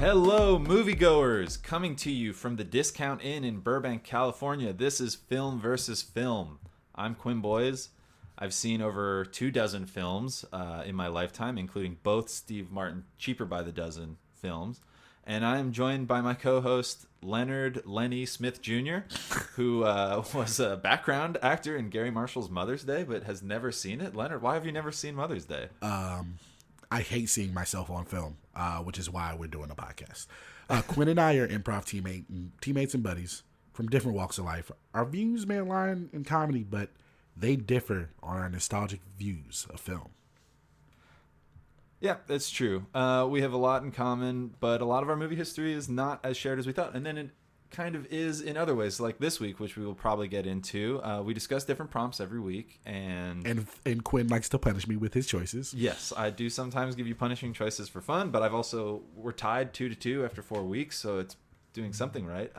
Hello, moviegoers! Coming to you from the Discount Inn in Burbank, California. This is Film versus Film. I'm Quinn Boys. I've seen over 24 films in my lifetime, including both Steve Martin Cheaper by the Dozen films. And I am joined by my co-host, Leonard Lenny Smith Jr., who was a background actor in Gary Marshall's Mother's Day, but has never seen it. Leonard, why have you never seen Mother's Day? I hate seeing myself on film, which is why we're doing a podcast. Quinn and I are improv teammates and buddies from different walks of life. Our views may align in comedy, but they differ on our nostalgic views of film. Yeah, that's true. We have a lot in common, but a lot of our movie history is not as shared as we thought. And then it kind of is in other ways, like this week, which we will probably get into. We discuss different prompts every week. And Quinn likes to punish me with his choices. Yes, I do sometimes give you punishing choices for fun, but we're tied 2-2 after 4 weeks, so it's doing something right.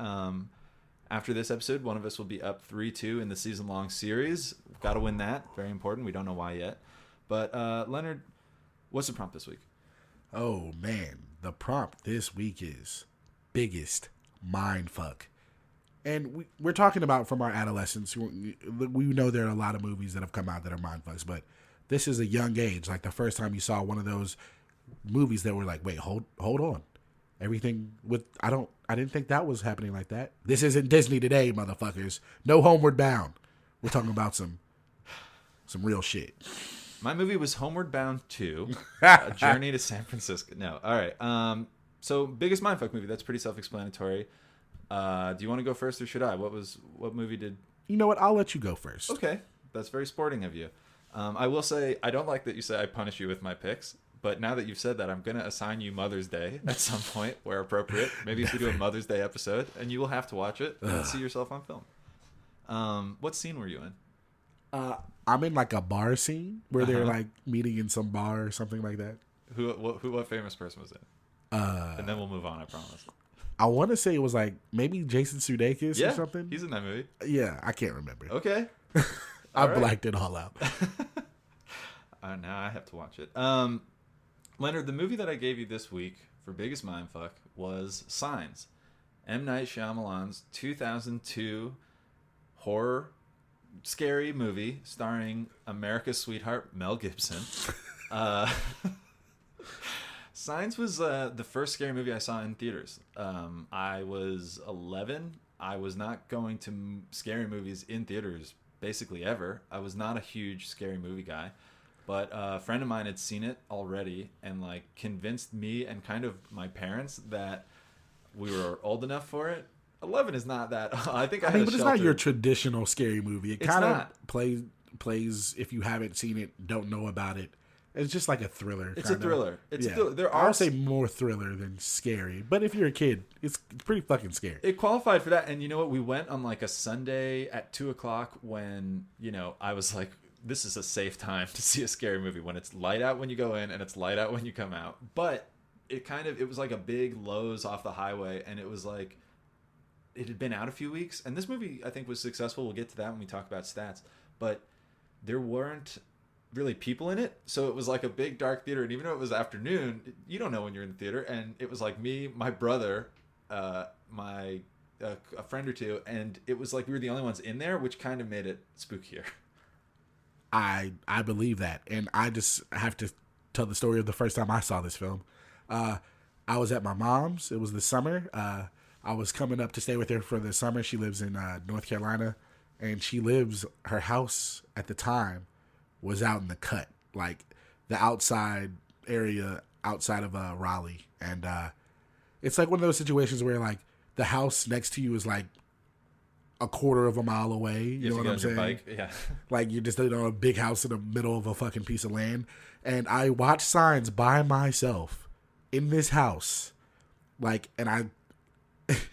After this episode, one of us will be up 3-2 in the season-long series. We've got to win that. Very important. We don't know why yet. But Leonard, what's the prompt this week? Oh, man. The prompt this week is biggest mindfuck. And we're talking about from our adolescence. We know there are a lot of movies that have come out that are mindfucks, but this is a young age. Like the first time you saw one of those movies that were like, wait, hold on. Everything with, I didn't think that was happening like that. This isn't Disney today, motherfuckers. No Homeward Bound. We're talking about some real shit. My movie was Homeward Bound 2, A Journey to San Francisco. No, all right. So biggest mindfuck movie. That's pretty self-explanatory. Do you want to go first or should I? What movie did? You know what? I'll let you go first. Okay, that's very sporting of you. I will say I don't like that you say I punish you with my picks. But now that you've said that, I'm going to assign you Mother's Day at some point where appropriate. Maybe if we do a Mother's Day episode, and you will have to watch it and see yourself on film. What scene were you in? I'm in like a bar scene where they're like meeting in some bar or something like that. What famous person was in? And then we'll move on, I promise. I want to say it was like maybe Jason Sudeikis or something. He's in that movie. Yeah, I can't remember. Okay. I blacked it all out. Now I have to watch it. Leonard, the movie that I gave you this week for Biggest Mindfuck was Signs. M. Night Shyamalan's 2002 horror, scary movie starring America's sweetheart, Mel Gibson. Signs was the first scary movie I saw in theaters. I was 11. I was not going to scary movies in theaters basically ever. I was not a huge scary movie guy. But a friend of mine had seen it already and like convinced me and kind of my parents that we were old enough for it. 11 is not that. I think but it's not your traditional scary movie. It kind of plays if you haven't seen it, don't know about it. It's just like a thriller. It's a thriller. It's a thriller. I would say more thriller than scary. But if you're a kid, it's pretty fucking scary. It qualified for that. And you know what? We went on like a Sunday at 2:00 when, I was like, this is a safe time to see a scary movie when it's light out when you go in and it's light out when you come out. But it was like a big Lowe's off the highway, and it was like it had been out a few weeks. And this movie, I think, was successful. We'll get to that when we talk about stats. But there weren't really people in it, so it was like a big dark theater. And even though it was afternoon, you don't know when you're in the theater. And it was like me, my brother, a friend or two, and it was like we were the only ones in there, which kind of made it spookier. I believe that. And I just have to tell the story of the first time I saw this film. I was at my mom's. It was the summer. I was coming up to stay with her for the summer. She lives in North Carolina. And her house at the time was out in the cut. Like the outside area outside of Raleigh. And it's like one of those situations where like the house next to you is like a quarter of a mile away. You know what I'm saying? Bike. Yeah. Like you're just on a big house in the middle of a fucking piece of land. And I watched Signs by myself in this house.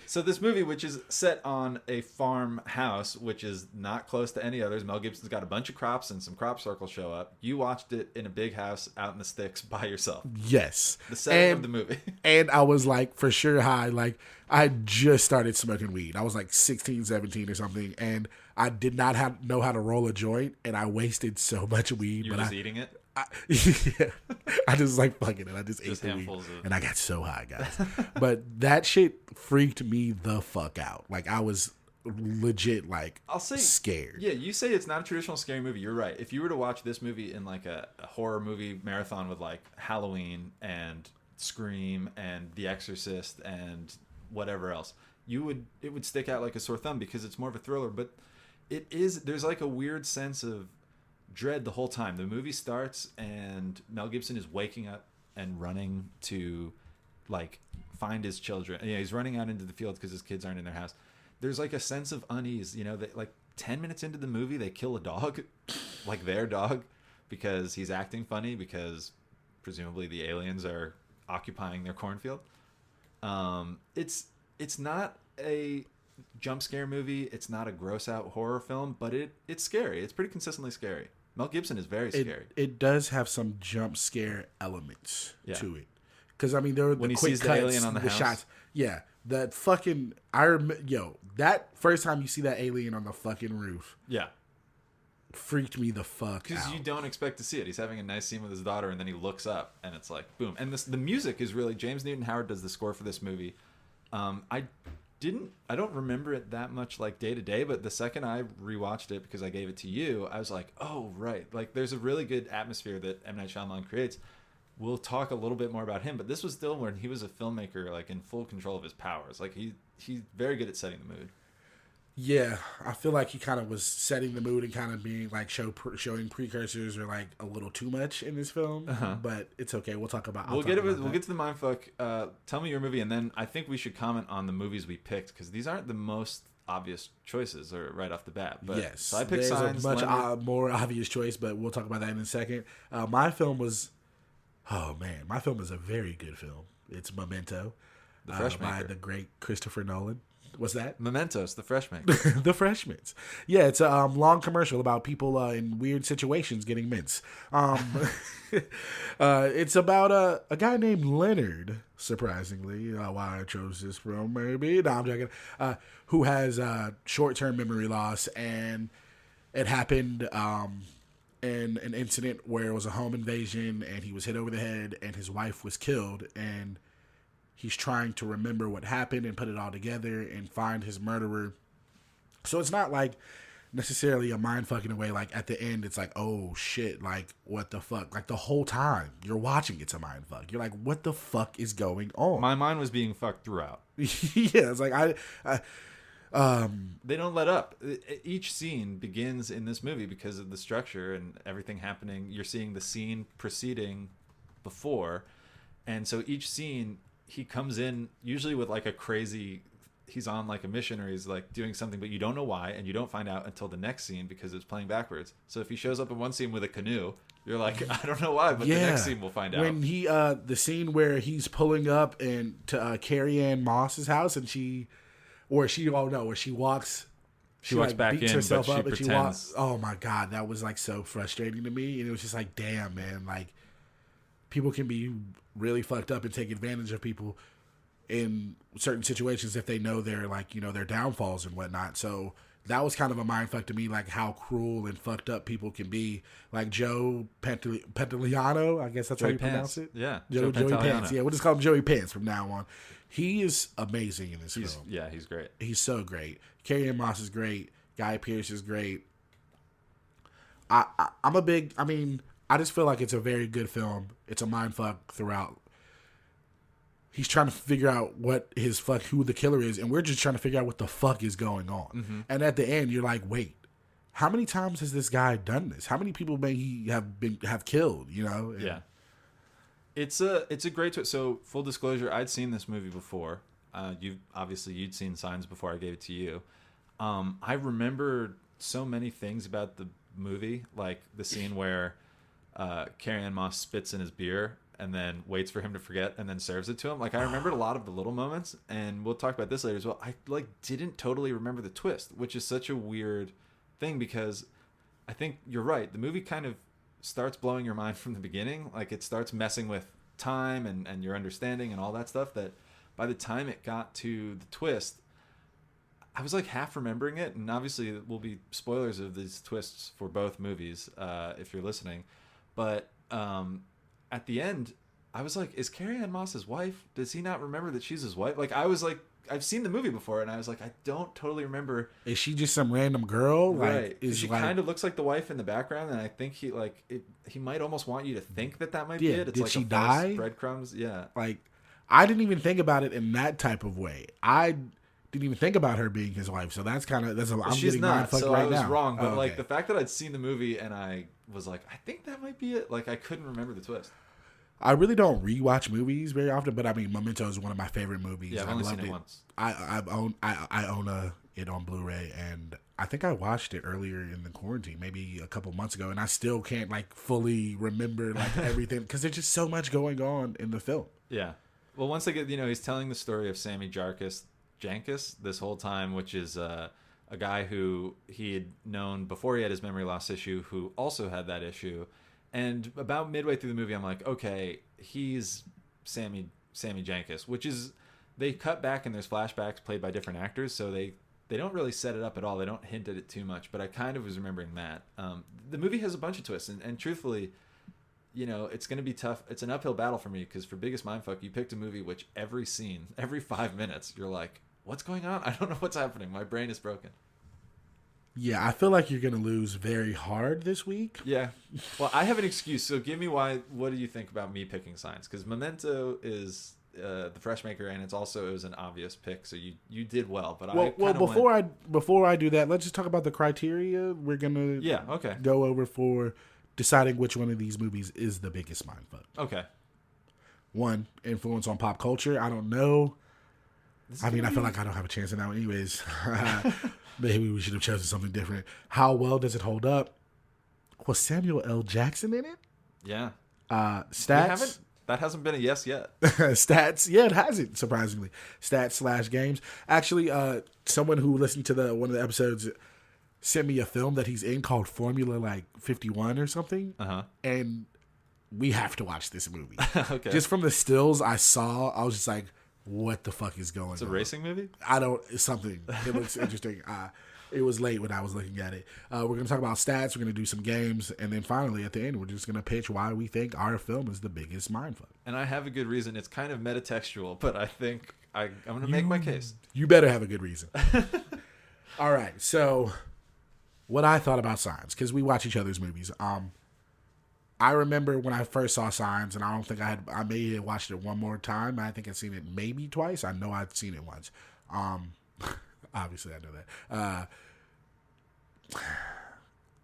So this movie, which is set on a farmhouse, which is not close to any others. Mel Gibson's got a bunch of crops and some crop circles show up. You watched it in a big house out in the sticks by yourself. Yes. The setting of the movie. And I was like, for sure high. Like I just started smoking weed. I was like 16, 17 or something. And I did not know how to roll a joint. And I wasted so much weed. You were just eating it? Yeah, I just like fucking it. I just ate the weed, handfuls of... and I got so high, guys. But that shit freaked me the fuck out. Like I was legit like I'll say scared. Yeah, you say it's not a traditional scary movie. You're right. If you were to watch this movie in like a horror movie marathon with like Halloween and Scream and The Exorcist and whatever else, it would stick out like a sore thumb because it's more of a thriller. But there's like a weird sense of dread the whole time. The movie starts and Mel Gibson is waking up and running to like find his children. Yeah, he's running out into the field because his kids aren't in their house. There's like a sense of unease, that like 10 minutes into the movie, they kill a dog, like their dog, because he's acting funny because presumably the aliens are occupying their cornfield. It's not a jump scare movie. It's not a gross out horror film, but it's scary. It's pretty consistently scary. Mel Gibson is very scary. It does have some jump scare elements to it. Because, I mean, there were when the he quick sees cuts, the alien on the house. shots. Yeah. That fucking... that first time you see that alien on the fucking roof. Yeah. Freaked me the fuck out. Because you don't expect to see it. He's having a nice scene with his daughter, and then he looks up, and it's like, boom. And the music is really... James Newton Howard does the score for this movie. I don't remember it that much like day to day, but the second I rewatched it because I gave it to you, I was like, oh, right. Like there's a really good atmosphere that M. Night Shyamalan creates. We'll talk a little bit more about him, but this was still when he was a filmmaker, like in full control of his powers. Like he's very good at setting the mood. Yeah, I feel like he kind of was setting the mood and kind of being like showing precursors or like a little too much in this film. But it's okay. We'll talk about. We'll get to the mindfuck. Tell me your movie, and then I think we should comment on the movies we picked because these aren't the most obvious choices or right off the bat. But yes, so I picked there's Signs, a much more obvious choice, but we'll talk about that in a second. My film was, my film is a very good film. It's Memento, by the great Christopher Nolan. What's that? Mementos, The Freshman. The Freshmans. Yeah, it's a long commercial about people in weird situations getting mints. It's about a guy named Leonard, surprisingly, why I chose this film, maybe. No, I'm joking. Who has short-term memory loss, and it happened in an incident where it was a home invasion, and he was hit over the head, and his wife was killed, and he's trying to remember what happened and put it all together and find his murderer. So it's not like necessarily a mind fucking away. Like at the end, it's like, oh shit, like what the fuck? Like the whole time you're watching, it's a mind fuck. You're like, what the fuck is going on? My mind was being fucked throughout. Yeah, it's like they don't let up. Each scene begins in this movie because of the structure and everything happening. You're seeing the scene preceding before, and so each scene, he comes in usually with like a crazy, he's on like a mission or he's like doing something, but you don't know why, and you don't find out until the next scene because it's playing backwards. So if he shows up in one scene with a canoe, you're like, I don't know why, but the next scene we'll find out. When he the scene where he's pulling up and to Carrie Ann Moss's house, and she walks like, back beats in, herself but she up and pretends. she walks. Oh my god, that was like so frustrating to me, and it was just like, damn, man, like people can be really fucked up and take advantage of people in certain situations if they know their their downfalls and whatnot. So that was kind of a mindfuck to me, like how cruel and fucked up people can be. Like Joe Pantoliano, I guess that's how you pronounce it. Yeah, Joey Pants. Yeah, we'll just call him Joey Pants from now on. He is amazing in this film. Yeah, he's great. He's so great. Carrie Ann Moss is great. Guy Pearce is great. I just feel like it's a very good film. It's a mindfuck throughout. He's trying to figure out who the killer is, and we're just trying to figure out what the fuck is going on. Mm-hmm. And at the end, you're like, wait, how many times has this guy done this? How many people may he have killed? And, yeah, it's a great twist. So full disclosure, I'd seen this movie before. You'd seen Signs before I gave it to you. I remember so many things about the movie, like the scene where Carrie Ann Moss spits in his beer and then waits for him to forget and then serves it to him. Like I remembered a lot of the little moments, and we'll talk about this later as well. I didn't totally remember the twist, which is such a weird thing because I think you're right. The movie kind of starts blowing your mind from the beginning. Like it starts messing with time and your understanding and all that stuff, that by the time it got to the twist, I was like half remembering it. And obviously it will be spoilers of these twists for both movies if you're listening. But at the end, I was like, is Carrie Ann Moss his wife? Does he not remember that she's his wife? Like, I was like, I've seen the movie before, and I was like, I don't totally remember. Is she just some random girl? Right. Like, She like, kind of looks like the wife in the background, and I think he might almost want you to think that might be Yeah, it. It's did like she a false die? breadcrumbs. Yeah. like, I didn't even think about it in that type of way. I didn't even think about her being his wife. So that's kind of I'm She's getting mind not, fucked so right I was now. wrong. But Oh, like okay. the fact that I'd seen the movie and I was like, I think that might be it. Like I couldn't remember the twist. I really don't rewatch movies very often, but I mean, Memento is one of my favorite movies. Yeah, I've only seen it once. I own it on Blu-ray, and I think I watched it earlier in the quarantine, maybe a couple months ago, and I still can't like fully remember like everything because there's just so much going on in the film. Yeah. Well, once they get, he's telling the story of Sammy Jankis this whole time, which is a guy who he had known before he had his memory loss issue, who also had that issue. And about midway through the movie, I'm like, okay, he's Sammy Jankis, which is, they cut back and there's flashbacks played by different actors, so they don't really set it up at all. They don't hint at it too much, but I kind of was remembering that. The movie has a bunch of twists, and truthfully, it's going to be tough. It's an uphill battle for me because for Biggest Mindfuck, you picked a movie which every scene, every 5 minutes, you're like, what's going on? I don't know what's happening. My brain is broken. Yeah, I feel like you're going to lose very hard this week. Yeah. Well, I have an excuse, so give me why. What do you think about me picking Signs? Because Memento is the fresh maker, and it was an obvious pick, so you did well. But before I do that, let's just talk about the criteria we're gonna go over for deciding which one of these movies is the biggest mindfuck. Okay. 1, influence on pop culture. I don't know. I feel like I don't have a chance in that one anyways. Maybe we should have chosen something different. How well does it hold up? Was Samuel L. Jackson in it? Yeah. Stats? That hasn't been a yes yet. Stats? Yeah, it hasn't, surprisingly. Stats/games. Actually, someone who listened to one of the episodes sent me a film that he's in called Formula 51 or something. Uh-huh. And we have to watch this movie. Okay. Just from the stills I saw, I was just like, what the fuck is going on? It's a racing movie? It's something. It looks interesting. It was late when I was looking at it. We're going to talk about stats. We're going to do some games. And then finally, at the end, we're just going to pitch why we think our film is the biggest mindfuck. And I have a good reason. It's kind of metatextual, but I think I'm going to make my case. You better have a good reason. All right. So what I thought about Signs, because we watch each other's movies. I remember when I first saw Signs, and I may have watched it one more time. I think I'd seen it maybe twice. I know I'd seen it once. Obviously, I know that.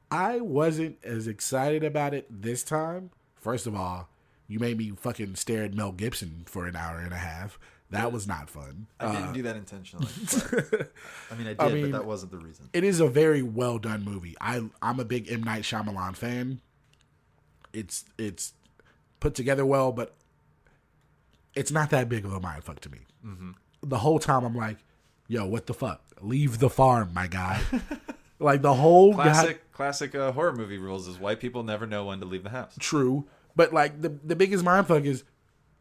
I wasn't as excited about it this time. First of all, you made me fucking stare at Mel Gibson for an hour and a half. That was not fun. I didn't do that intentionally. But, I did, but that wasn't the reason. It is a very well done movie. I'm a big M. Night Shyamalan fan. It's put together well, but it's not that big of a mindfuck to me. Mm-hmm. The whole time I'm like, yo, what the fuck? Leave the farm, my guy. Like the whole classic horror movie rules is white people never know when to leave the house. True, but like the biggest mindfuck is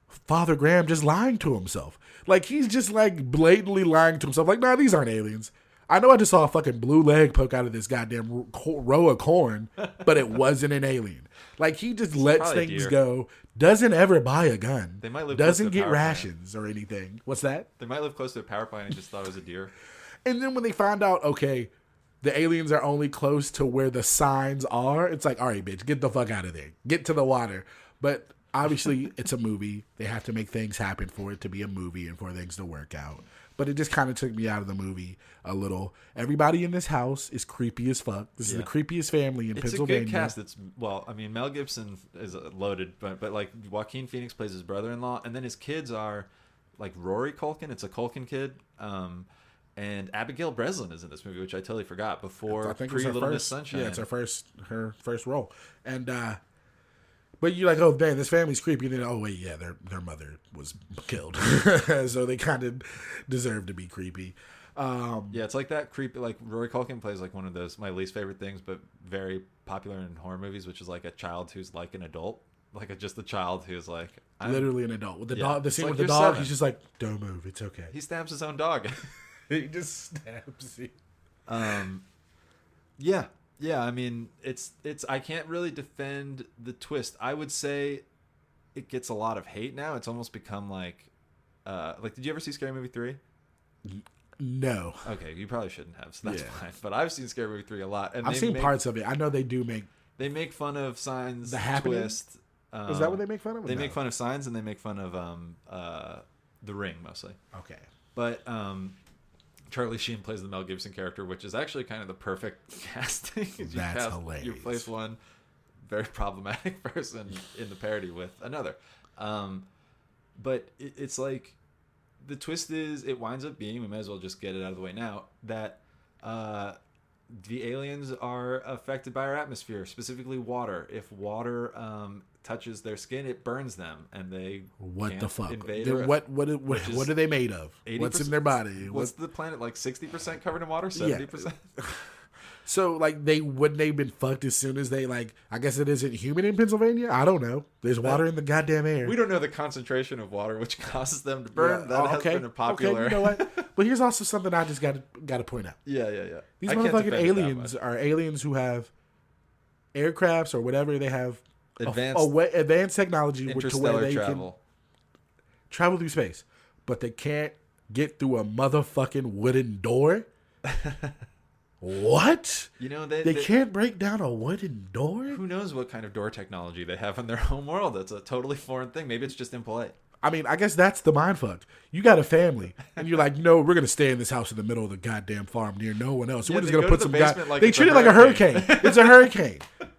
Father Graham just lying to himself. Like he's just like blatantly lying to himself. Like, nah, these aren't aliens. I know I just saw a fucking blue leg poke out of this goddamn row of corn, but it wasn't an alien. Like he just lets things go. Doesn't ever buy a gun. They might live doesn't close to a get power rations plant. Or anything. What's that? They might live close to a power plant and just thought it was a deer. And then when they find out, okay, the aliens are only close to where the signs are, it's like, all right, bitch, get the fuck out of there. Get to the water. But obviously, it's a movie. They have to make things happen for it to be a movie and for things to work out. But it just kind of took me out of the movie a little. Everybody in this house is creepy as fuck. This is the creepiest family in Pennsylvania. It's a good cast. Mel Gibson is loaded, but like Joaquin Phoenix plays his brother-in-law, and then his kids are like Rory Culkin. It's a Culkin kid. And Abigail Breslin is in this movie, which I totally forgot before. I think Little Miss Sunshine. Yeah, it's her first role. And but you're like, oh man, this family's creepy. And then, oh wait, yeah, their mother was killed, so they kind of deserve to be creepy. Yeah, it's like that creepy. Like Rory Culkin plays like one of those my least favorite things, but very popular in horror movies, which is like a child who's like an adult, like just a child who's like literally an adult with the dog. The scene with the dog, he's just like, don't move, it's okay. He stabs his own dog. He just stabs it. Yeah, Yeah, I mean, it's I can't really defend the twist. I would say it gets a lot of hate now. It's almost become like did you ever see Scary Movie 3? No. Okay, you probably shouldn't have, so that's Yeah. fine. But I've seen Scary Movie 3 a lot, and I've seen parts of it. I know they do make. They make fun of Signs The Happening? twist. Is that what they make fun of? Or They no? make fun of Signs, and they make fun of The Ring mostly. Okay. But Charlie Sheen plays the Mel Gibson character, which is actually kind of the perfect casting. That's hilarious. You place one very problematic person in the parody with another. But it's like the twist is it winds up being, we might as well just get it out of the way now, that the aliens are affected by our atmosphere, specifically water. If water touches their skin, it burns them, and they What can't the fuck? invade Then Earth, what which is are they made of? 80%. What's in their body? What's the planet like? 60% covered in water, 70%. So like wouldn't they've been fucked as soon as they like? I guess it isn't human in Pennsylvania. I don't know. There's water in the goddamn air. We don't know the concentration of water which causes them to burn. Yeah, That has been a popular. Okay, you know what? But here's also something I just got to point out. Yeah. These I can't motherfucking defend it that aliens much. are aliens who have aircrafts or whatever they have Advanced advanced technology to where interstellar they travel. can travel through space, but they can't get through a motherfucking wooden door. What? You know They can't break down a wooden door? Who knows what kind of door technology they have in their home world? That's a totally foreign thing. Maybe it's just impolite. I mean, I guess that's the mind fuck. You got a family, and you're like, no, we're gonna stay in this house in the middle of the goddamn farm near no one else. So Yeah, we're just they gonna go put to some the guy. basement like They it's treat a it like a hurricane. hurricane. It's a hurricane.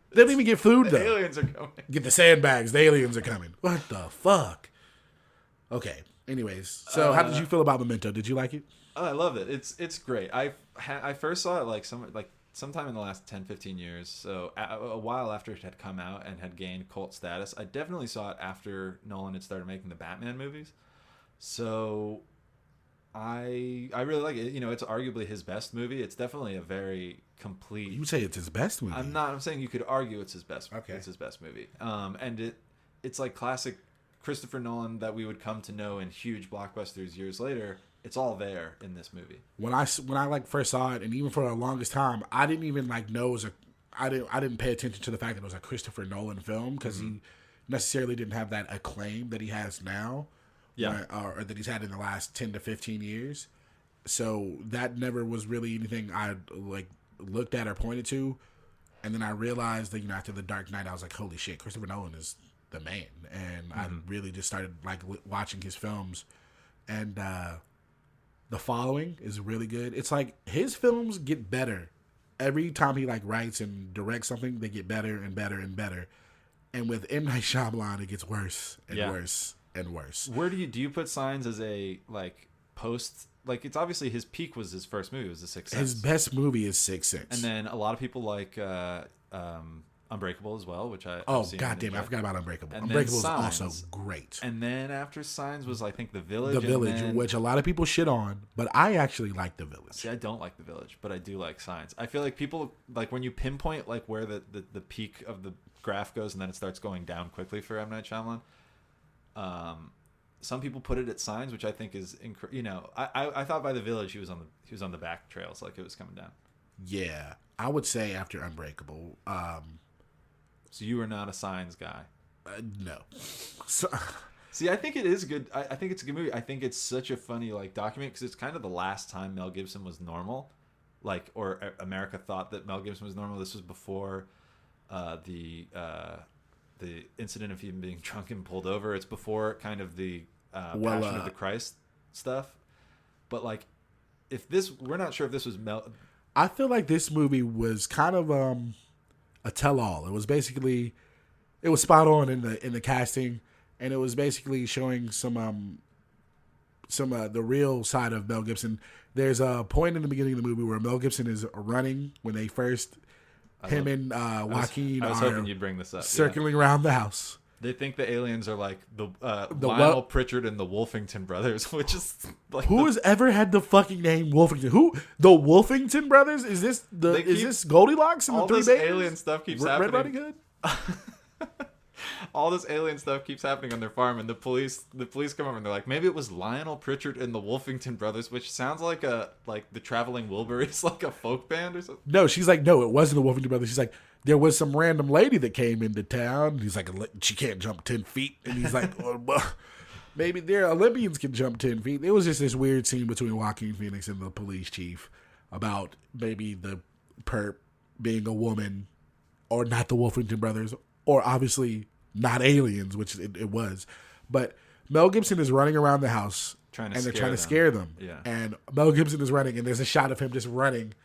They don't even get food The though. aliens are coming. Get the sandbags. The aliens are coming. What the fuck? Okay. Anyways, so how did you feel about Memento? Did you like it? Oh, I love it. It's great. I first saw it sometime in the last 10, 15 years. So a while after it had come out and had gained cult status. I definitely saw it after Nolan had started making the Batman movies. So I really like it. You know, it's arguably his best movie. It's definitely a very complete. You say it's his best movie. I'm saying you could argue it's his best. Okay. It's his best movie. And it's like classic Christopher Nolan that we would come to know in huge blockbusters years later. It's all there in this movie. When I like first saw it, and even for the longest time, I didn't even like know it was I didn't pay attention to the fact that it was a Christopher Nolan film because he necessarily didn't have that acclaim that he has now. Yeah. Or that he's had in the last 10 to 15 years. So that never was really anything I like looked at or pointed to. And then I realized that, you know, after The Dark Knight, I was like, holy shit, Christopher Nolan is the man. And I really just started like watching his films. And The Following is really good. It's like his films get better. Every time he like writes and directs something, they get better and better and better. And with M. Night Shyamalan, it gets worse and worse and worse. Where do you put Signs as a like post? Like it's obviously his peak was his first movie. It was The Sixth Sense. His best movie is Sixth Sense. And then a lot of people like Unbreakable as well, which I oh goddamn, I forgot about Unbreakable. And Unbreakable is Signs. also great. And then after Signs was I think The Village. The Village, and then, which a lot of people shit on, but I actually like The Village. See, I don't like The Village, but I do like Signs. I feel like people like when you pinpoint like where the peak of the graph goes and then it starts going down quickly for M. Night Shyamalan. Some people put it at Signs, which I think is you know, I thought by The Village he was on the back trails, like it was coming down. Yeah, I would say after Unbreakable. So you are not a Signs guy. No. So, see, I think it is good. I think it's a good movie. I think it's such a funny like document because it's kind of the last time Mel Gibson was normal, like or America thought that Mel Gibson was normal. This was before the incident of him being drunk and pulled over. It's before kind of the Passion of the Christ stuff. But like, we're not sure if this was Mel. I feel like this movie was kind of a tell-all. It was basically, it was spot on in the casting, and it was basically showing some the real side of Mel Gibson. There's a point in the beginning of the movie where Mel Gibson is running when they first and Joaquin I was are hoping you'd bring this up. circling around the house. They think the aliens are like the Lionel Pritchard and the Wolfington brothers, which is like Who has ever had the fucking name Wolfington? Who? The Wolfington brothers? Is this is this Goldilocks and the all Three this Bears? alien stuff keeps Red happening. Riding Hood? all this alien stuff keeps happening on their farm, and the police come over and they're like, maybe it was Lionel Pritchard and the Wolfington Brothers, which sounds like the Traveling Wilburys, like a folk band or something. No, she's like, no, it wasn't the Wolfington Brothers. She's like, there was some random lady that came into town. And he's like, she can't jump 10 feet. And he's like, well, maybe their Olympians can jump 10 feet. It was just this weird scene between Joaquin Phoenix and the police chief about maybe the perp being a woman, or not the Wolfington Brothers, or obviously not aliens, which it was. But Mel Gibson is running around the house, and they're trying to scare them. Yeah. And Mel Gibson is running, and there's a shot of him just running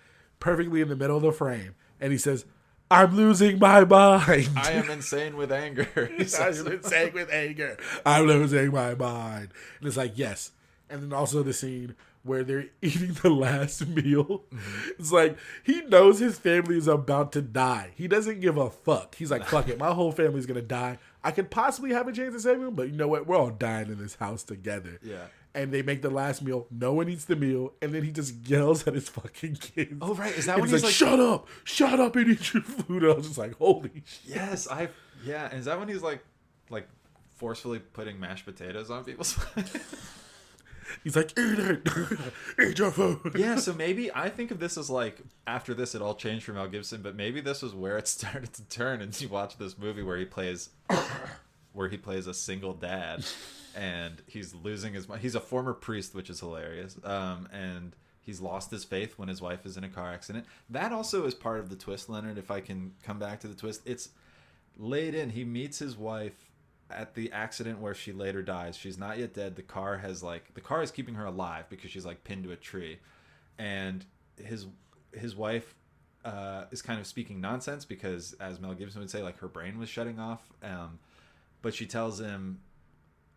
perfectly in the middle of the frame. And he says, I'm losing my mind. I am insane with anger. I'm insane with anger. I'm losing my mind. And it's like, yes. And then also the scene where they're eating the last meal. Mm-hmm. It's like, he knows his family is about to die. He doesn't give a fuck. He's like, fuck it, my whole family's going to die. I could possibly have a chance to save him, but you know what? We're all dying in this house together. Yeah. And they make the last meal. No one eats the meal. And then he just yells at his fucking kids. Oh, right. Is that when he's like, shut up and eat your food. And I was just like, holy shit. Yes, yeah. And is that when he's like forcefully putting mashed potatoes on people's He's like, eat it. Eat your food. Yeah, so maybe I think of this as like, after this it all changed for Mel Gibson, but maybe this was where it started to turn, and you watch this movie where he plays a single dad, and he's losing his mind. He's a former priest, which is hilarious, and he's lost his faith when his wife is in a car accident. That also is part of the twist, Leonard, if I can come back to the twist. It's laid in. He meets his wife at the accident where she later dies. She's not yet dead. The car is keeping her alive because she's like pinned to a tree, and his wife is kind of speaking nonsense because, as Mel Gibson would say, like her brain was shutting off. But she tells him,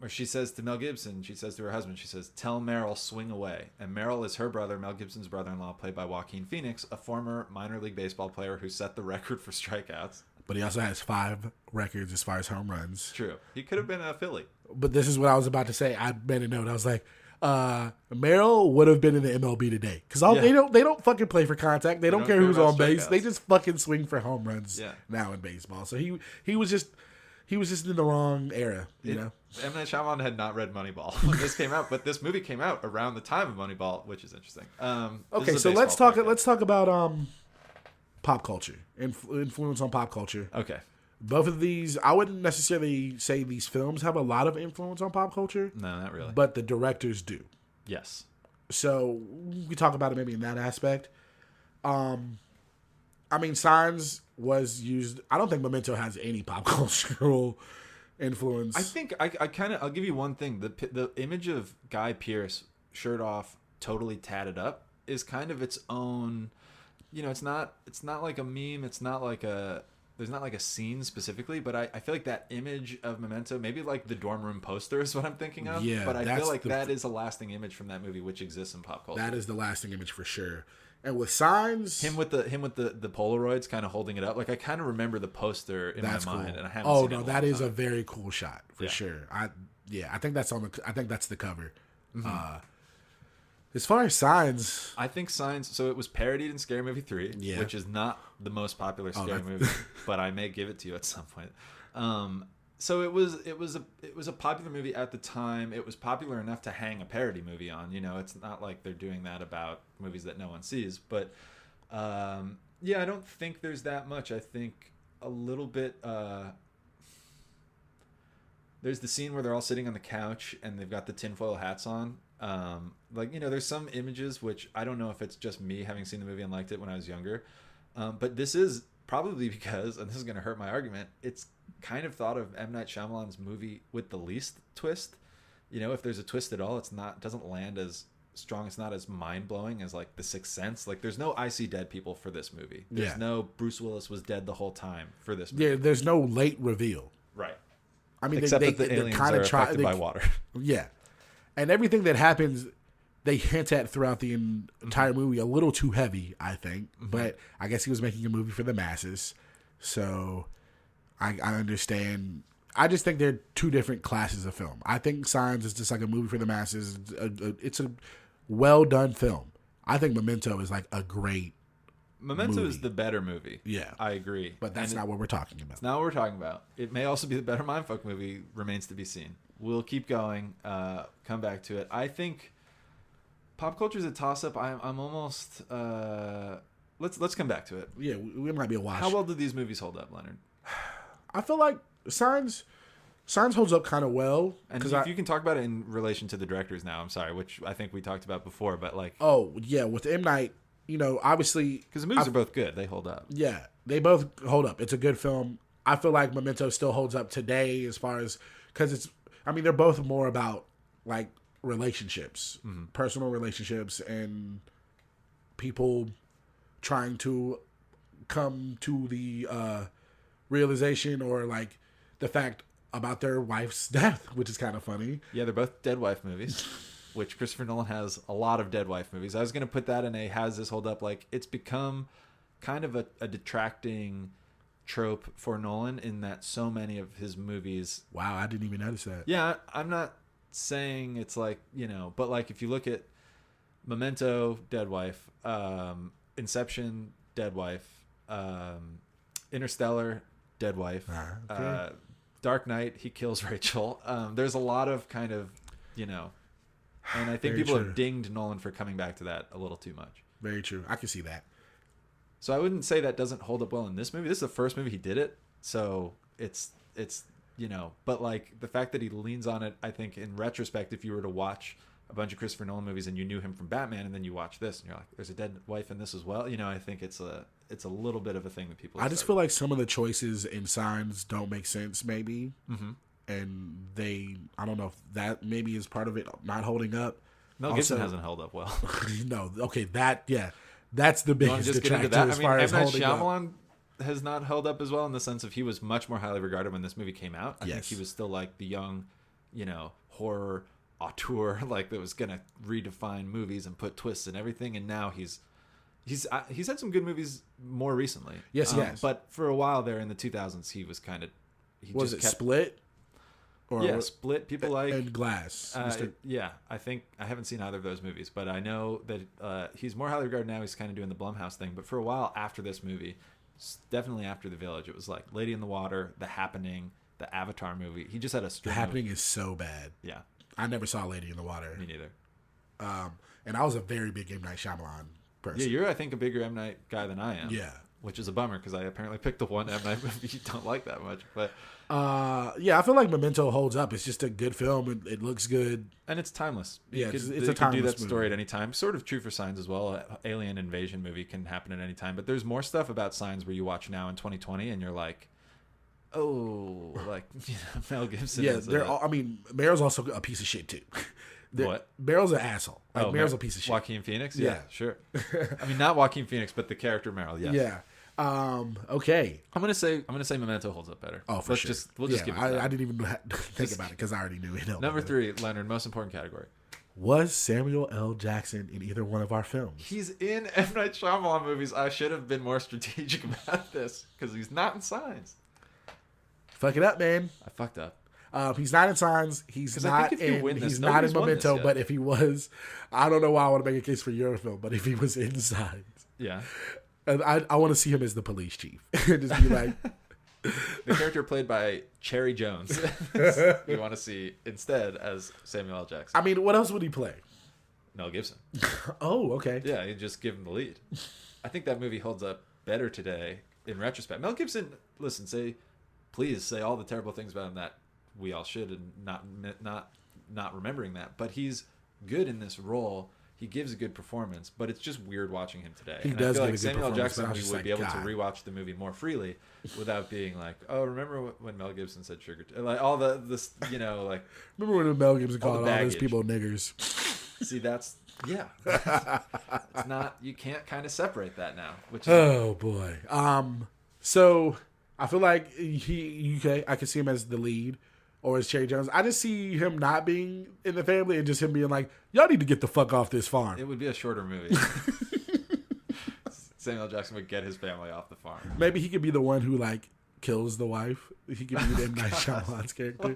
or she says to Mel Gibson, she says to her husband, she says, tell Merrill swing away. And Merrill is her brother, Mel Gibson's brother-in-law, played by Joaquin Phoenix, a former minor league baseball player who set the record for strikeouts. But he also has 5 records as far as home runs. True. He could have been a Philly. But this is what I was about to say. I made a note. I was like, Merrill would have been in the MLB today. Because they don't fucking play for contact. They don't care who's on base. They just fucking swing for home runs now in baseball. So he was just in the wrong era, you know? M. Night Shyamalan had not read Moneyball when this came out, but this movie came out around the time of Moneyball, which is interesting. Okay, so let's talk about pop culture, influence on pop culture. Okay. Both of these, I wouldn't necessarily say these films have a lot of influence on pop culture. No, not really. But the directors do. Yes. So we talk about it maybe in that aspect. I mean, Signs was used. I don't think Memento has any pop cultural influence. I think I'll give you one thing. The image of Guy Pearce, shirt off, totally tatted up, is kind of its own. You know, it's not like a meme. It's not like there's not like a scene specifically, but I feel like that image of Memento, maybe like the dorm room poster is what I'm thinking of. Yeah, but I feel like that is a lasting image from that movie, which exists in pop culture. That is the lasting image for sure. And with Signs, him with the Polaroids kind of holding it up, like I kind of remember the poster in my mind, and I haven't. Oh seen no, it that is a very cool shot for sure. I think that's I think that's the cover. Mm-hmm. As far as Signs, I think Signs. So it was parodied in Scary Movie 3, which is not the most popular scary movie, but I may give it to you at some point. So it was a popular movie at the time. It was popular enough to hang a parody movie on. You know, it's not like they're doing that about movies that no one sees. But I don't think there's that much. I think a little bit. There's the scene where they're all sitting on the couch and they've got the tinfoil hats on. There's some images which I don't know if it's just me having seen the movie and liked it when I was younger, but this is probably because, and this is going to hurt my argument, it's kind of thought of M. Night Shyamalan's movie with the least twist. You know, if there's a twist at all, it doesn't land as strong. It's not as mind blowing as like The Sixth Sense. Like there's no I see dead people for this movie. There's no Bruce Willis was dead the whole time for this movie. Yeah, there's no late reveal. Right. I mean, except that the aliens are affected by water. Yeah. And everything that happens, they hint at throughout the entire movie a little too heavy, I think. Mm-hmm. But I guess he was making a movie for the masses. So I understand. I just think they're two different classes of film. I think Signs is just like a movie for the masses. It's a well-done film. I think Memento is like a great Memento movie. is the better movie. Yeah. I agree. But that's not what we're talking about. It's not what we're talking about. It may also be the better mindfuck movie. Remains to be seen. We'll keep going. Come back to it. I think pop culture is a toss-up. I'm almost... Let's come back to it. Yeah, we might be a wash. How well do these movies hold up, Leonard? I feel like Signs holds up kind of well. And if you can talk about it in relation to the directors now, I'm sorry, which I think we talked about before, but like... Oh, yeah, with M. Night, obviously... Because the movies are both good. They hold up. Yeah, they both hold up. It's a good film. I feel like Memento still holds up today as far as... Because they're both more about, like, relationships. Mm-hmm. Personal relationships and people trying to come to the realization or, like, the fact about their wife's death, which is kind of funny. Yeah, they're both dead wife movies. Which Christopher Nolan has a lot of dead wife movies. I was going to put that in a has this hold up. Like, it's become kind of a detracting trope for Nolan in that so many of his movies... Wow, I didn't even notice that. Yeah, I'm not saying it's like, but like if you look at Memento, dead wife, Inception, dead wife, Interstellar, dead wife, okay. Dark Knight, he kills Rachel. There's a lot of kind of, and I think Very people true. have dinged Nolan for coming back to that a little too much. Very true. I can see that. So I wouldn't say that doesn't hold up well in this movie. This is the first movie he did it. So it's but like the fact that he leans on it, I think in retrospect, if you were to watch a bunch of Christopher Nolan movies and you knew him from Batman and then you watch this and you're like, there's a dead wife in this as well. I think it's a little bit of a thing that people... I just feel like some of the choices in Signs don't make sense maybe. Mm-hmm. And I don't know if that maybe is part of it not holding up. Mel Gibson hasn't held up well. No, okay, that's the biggest detractor as far as holding up. Shyamalan has not held up as well in the sense of he was much more highly regarded when this movie came out. I think he was still like the young, horror auteur, like that was gonna redefine movies and put twists and everything. And now he's had some good movies more recently. Yes, yes. But for a while there in the 2000s, he was kind of... Was it Split? Or Split, people like... And Glass. Yeah, I think... I haven't seen either of those movies, but I know that he's more highly regarded now. He's kind of doing the Blumhouse thing. But for a while after this movie, definitely after The Village, it was like Lady in the Water, The Happening, the Avatar movie. He just had a string The Happening is so bad. Yeah. I never saw Lady in the Water. Me neither. And I was a very big M. Night Shyamalan person. Yeah, you're, I think, a bigger M. Night guy than I am. Yeah. Which is a bummer, because I apparently picked the one M. Night movie you don't like that much. But yeah, I feel like Memento holds up. It's just a good film. It looks good. And it's timeless. Yeah, it's a timeless do that movie. story at any time. Sort of true for Signs as well. Alien invasion movie can happen at any time. But there's more stuff about Signs where you watch now in 2020 and you're like, oh, like Mel Gibson. Yeah, Meryl's also a piece of shit too. What? Meryl's an asshole. Like, Meryl's a piece of shit. Joaquin Phoenix? Yeah. Sure. I mean, not Joaquin Phoenix, but the character Meryl, yes. Yeah. Okay. I'm gonna say Memento holds up better. Oh, for sure. We'll just give it I didn't even think about it because I already knew it. Number 3, Leonard, most important category. Was Samuel L. Jackson in either one of our films? He's in M. Night Shyamalan movies. I should have been more strategic about this because he's not in Signs. Fuck it up, man. I fucked up. He's not in Signs. He's not in Memento. But if he was, I don't know why I want to make a case for your film. But if he was in Signs, yeah, and I want to see him as the police chief. Just be like the character played by Cherry Jones. You want to see instead as Samuel L. Jackson. I mean, what else would he play? Mel Gibson. Oh, okay. Yeah, you just give him the lead. I think that movie holds up better today in retrospect. Mel Gibson, listen, please say all the terrible things about him that we all should, and not remembering that. But he's good in this role. He gives a good performance, but it's just weird watching him today. He and does I feel give like a good Samuel L. performance, Jackson, but I was we just would like, be able God. to rewatch the movie more freely without being like, oh, remember when Mel Gibson said sugar? Like all this, like. Remember when Mel Gibson called all those baggage. people niggers? See, that's it's not. You can't kind of separate that now. Which is, Oh boy. So I feel like I can see him as the lead or as Cherry Jones. I just see him not being in the family and just him being like, y'all need to get the fuck off this farm. it would be a shorter movie. Samuel Jackson would get his family off the farm. Maybe he could be the one who like kills the wife. He could be M. Night Shyamalan's character.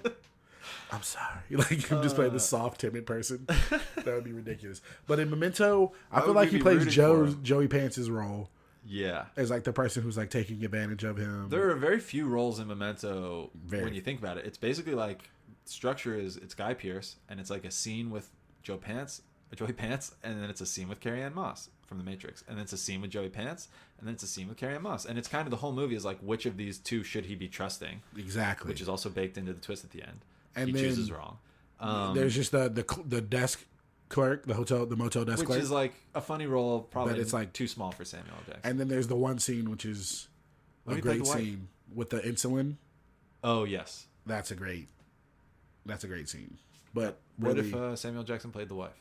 I'm sorry. Like him just playing the soft, timid person. That would be ridiculous. But in Memento, I feel like he plays Joey Pants's role. Yeah. as like the person who's like taking advantage of him. There are very few roles in Memento Very. when you think about it. It's basically like structure is it's Guy Pearce and it's like a scene with Joey Pants, and then it's a scene with Carrie Ann Moss from The Matrix, and then it's a scene with Joey Pants, and then it's a scene with Carrie Ann Moss, and it's kind of the whole movie is like which of these two should he be trusting? Exactly. Which is also baked into the twist at the end. And he then chooses wrong. There's just the desk clerk, the motel desk clerk, which is like a funny role, probably, but it's like too small for Samuel L. Jackson. And then there's the one scene which is Oh, a he played great the wife. scene with the insulin. Oh yes. That's a great scene. But What really, if Samuel Jackson played the wife?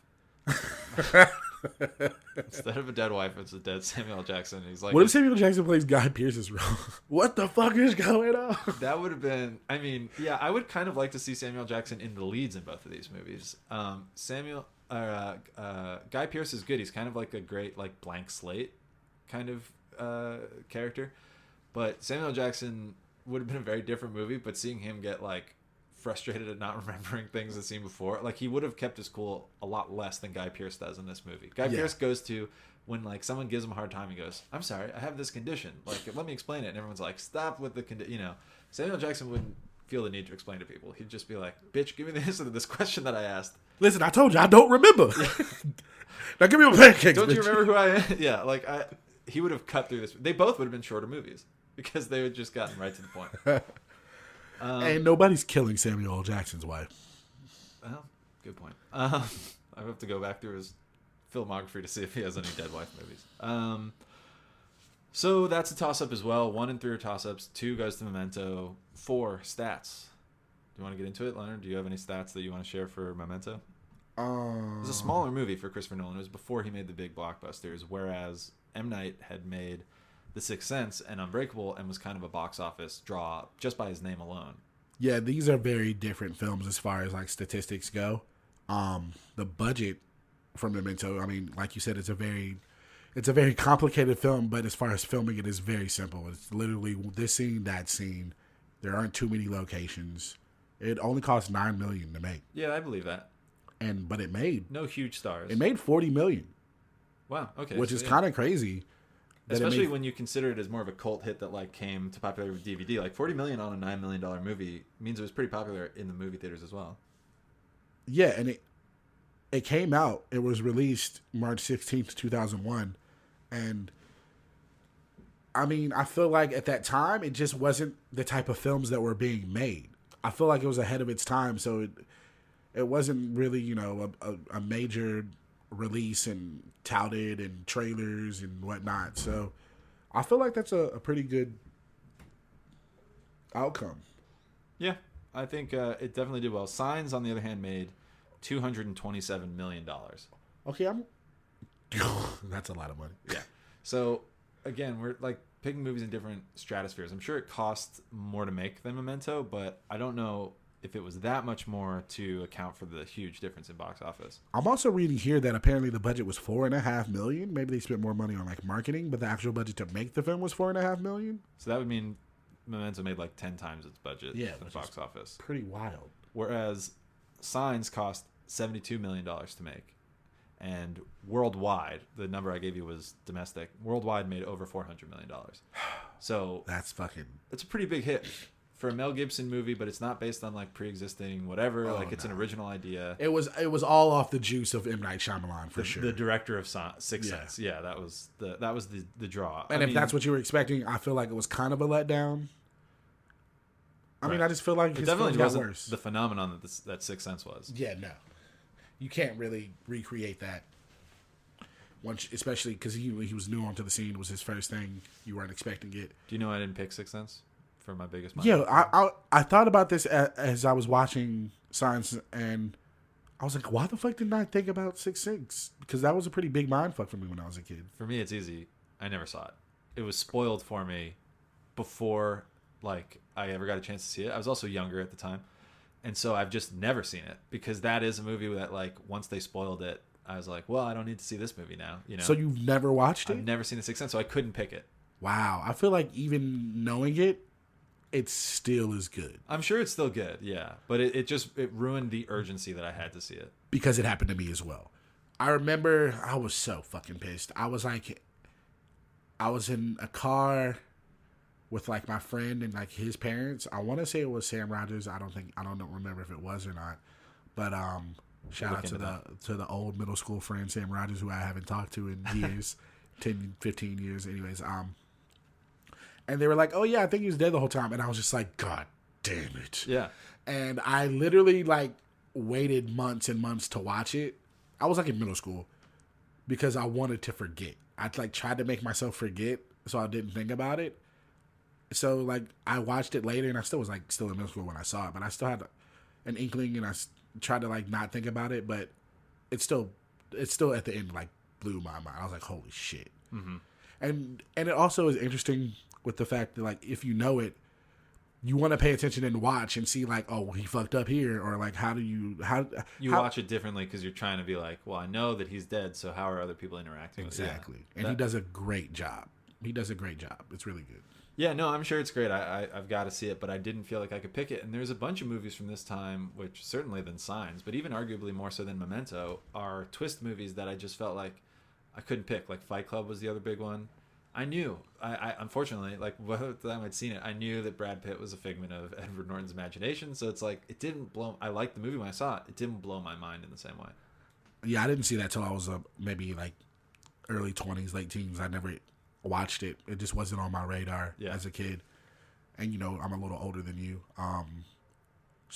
Instead of a dead wife, it's a dead Samuel L. Jackson. He's like, what if Samuel Jackson plays Guy Pearce's role? What the fuck is going on? that would have been. I mean, yeah, I would kind of like to see Samuel Jackson in the leads in both of these movies. Guy Pearce is good. He's kind of like a great like blank slate kind of character, but Samuel Jackson would have been a very different movie. But seeing him get like frustrated at not remembering things I've seen before, like he would have kept his cool a lot less than Guy Pearce does in this movie. Guy Pearce goes to when like someone gives him a hard time, he goes, "I'm sorry, I have this condition. Like, let me explain it." And everyone's like, "Stop with the condition." You know, Samuel Jackson wouldn't feel the need to explain to people. He'd just be like, "Bitch, give me the answer to this question that I asked." Listen, I told you I don't remember. Now give me my pancakes. Don't you bitch. remember who I am? Yeah, like he would have cut through this. They both would have been shorter movies because they would just gotten right to the point. And nobody's killing Samuel L. Jackson's wife. Well, good point. I have to go back through his filmography to see if he has any dead wife movies. So that's a toss-up as well. 1 and 3 are toss-ups. 2 goes to Memento. 4 stats. Do you want to get into it, Leonard? Do you have any stats that you want to share for Memento? It was a smaller movie for Christopher Nolan. It was before he made the big blockbusters, whereas M. Night had made The Sixth Sense and Unbreakable and was kind of a box office draw just by his name alone. Yeah, these are very different films as far as like statistics go. The budget from Memento, I mean, like you said, it's a very complicated film, but as far as filming it is very simple. It's literally this scene, that scene. There aren't too many locations. It only cost $9 million to make. Yeah, I believe that. But it made No huge stars. $40 million. Wow, okay. Which is kind of crazy. Especially when you consider it as more of a cult hit that like came to popular with DVD. Like $40 million on a $9 million movie means it was pretty popular in the movie theaters as well. Yeah, and it came out. It was released March 16th, 2001. And I mean, I feel like at that time, it just wasn't the type of films that were being made. I feel like it was ahead of its time. So it wasn't really, you know, a major release and touted and trailers and whatnot. So I feel like that's a pretty good outcome. Yeah, I think it definitely did well. Signs, on the other hand, made $227 million. Okay, that's a lot of money. Yeah. So again, we're like picking movies in different stratospheres. I'm sure it cost more to make than Memento, but I don't know if it was that much more to account for the huge difference in box office. I'm also reading here that apparently the budget was $4.5 million. Maybe they spent more money on like marketing, but the actual budget to make the film was $4.5 million. So that would mean Memento made like 10 times its budget at the box office. Pretty wild. Whereas Signs cost $72 million to make. And worldwide, the number I gave you was domestic. Worldwide made over $400 million. So it's a pretty big hit for a Mel Gibson movie, but it's not based on like pre-existing whatever. It's an original idea. It was all off the juice of M. Night Shyamalan for sure. The director of Sixth Sense. Yeah, that was the draw. And if that's what you were expecting, I feel like it was kind of a letdown. I mean, I just feel like it his definitely got wasn't worse. The phenomenon that Sixth Sense was. Yeah, no, you can't really recreate that. Once, especially because he was new onto the scene, it was his first thing. You weren't expecting it. Do you know I didn't pick Sixth Sense for my biggest mind? Yeah, I thought about this as I was watching Signs, and I was like, why the fuck didn't I think about Sixth Sense? Because that was a pretty big mindfuck for me when I was a kid. For me, it's easy. I never saw it. It was spoiled for me before like I ever got a chance to see it. I was also younger at the time, and so I've just never seen it because that is a movie that like once they spoiled it, I was like, well, I don't need to see this movie now. You know. So you've never watched it? I've never seen The Sixth Sense, so I couldn't pick it. Wow, I feel like even knowing it, it still is good. I'm sure it's still good, yeah, but it ruined the urgency that I had to see it because it happened to me as well. I remember I was so fucking pissed. I was like, I was in a car with like my friend and like his parents. I want to say it was Sam Rogers. I don't remember if it was or not. But shout out to the old middle school friend Sam Rogers, who I haven't talked to in years, 10, 15 years. Anyways, and they were like, "Oh yeah, I think he was dead the whole time," and I was just like, "God damn it!" Yeah. And I literally like waited months and months to watch it. I was like in middle school because I wanted to forget. I like tried to make myself forget so I didn't think about it. So like I watched it later and I still was like still in middle school when I saw it, but I still had an inkling and I tried to like not think about it, but it's still at the end like blew my mind. I was like, holy shit. Mm-hmm. And it also is interesting with the fact that like if you know it, you want to pay attention and watch and see like, oh, he fucked up here, or like how watch it differently because you're trying to be like, well, I know that he's dead, so how are other people interacting? Exactly. And he does a great job. It's really good. Yeah, no, I'm sure it's great. I've got to see it, but I didn't feel like I could pick it. And there's a bunch of movies from this time, which certainly than Signs, but even arguably more so than Memento, are twist movies that I just felt like I couldn't pick. Like Fight Club was the other big one. I knew, I unfortunately, like by the time I'd seen it, I knew that Brad Pitt was a figment of Edward Norton's imagination. So it's like, it didn't blow, I liked the movie when I saw it. It didn't blow my mind in the same way. Yeah, I didn't see that till I was maybe like early 20s, late teens. I never watched it. It just wasn't on my radar as a kid. And, you know, I'm a little older than you.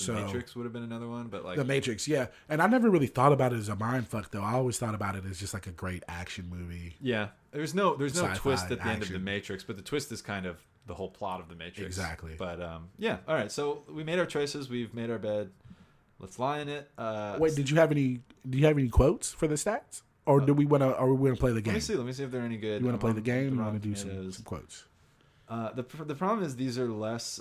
The Matrix would have been another one, but like The Matrix, yeah. And I never really thought about it as a mind fuck though. I always thought about it as just like a great action movie. Yeah. There's no Sci-fi twist at the end of action. The Matrix, but the twist is kind of the whole plot of The Matrix. Exactly. But yeah. All right. So we made our choices. We've made our bed. Let's lie in it. Wait, do you have any quotes for the stats? Or do we want to play the game? Let me see if they're any good. You want to play the game? You want to do some quotes? The problem is these are less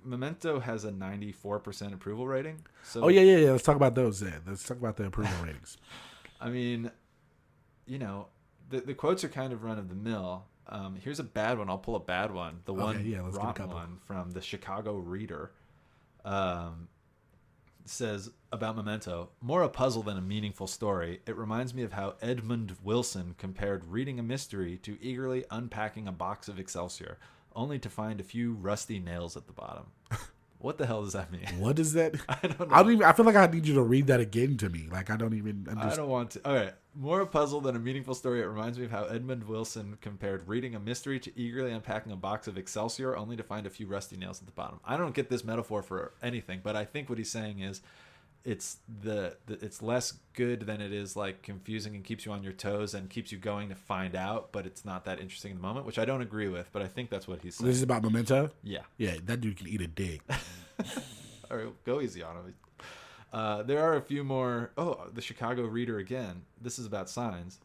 Memento has a 94% approval rating. So yeah. Let's talk about those then. Let's talk about the approval ratings. I mean, you know, the quotes are kind of run of the mill. Here's a bad one. I'll pull a bad one. The rotten one from the Chicago Reader. Says about Memento, more a puzzle than a meaningful story. It reminds me of how Edmund Wilson compared reading a mystery to eagerly unpacking a box of Excelsior, only to find a few rusty nails at the bottom. What the hell does that mean? What is that? I don't know. I feel like I need you to read that again to me. Like I don't want to. All right. More a puzzle than a meaningful story. It reminds me of how Edmund Wilson compared reading a mystery to eagerly unpacking a box of Excelsior, only to find a few rusty nails at the bottom. I don't get this metaphor for anything, but I think what he's saying is it's it's less good than it is like confusing and keeps you on your toes and keeps you going to find out, but it's not that interesting in the moment, which I don't agree with, but I think that's what he's saying. This is about Memento? Yeah. Yeah, that dude can eat a dick. All right, go easy on him. There are a few more. Oh, the Chicago Reader again. This is about Signs.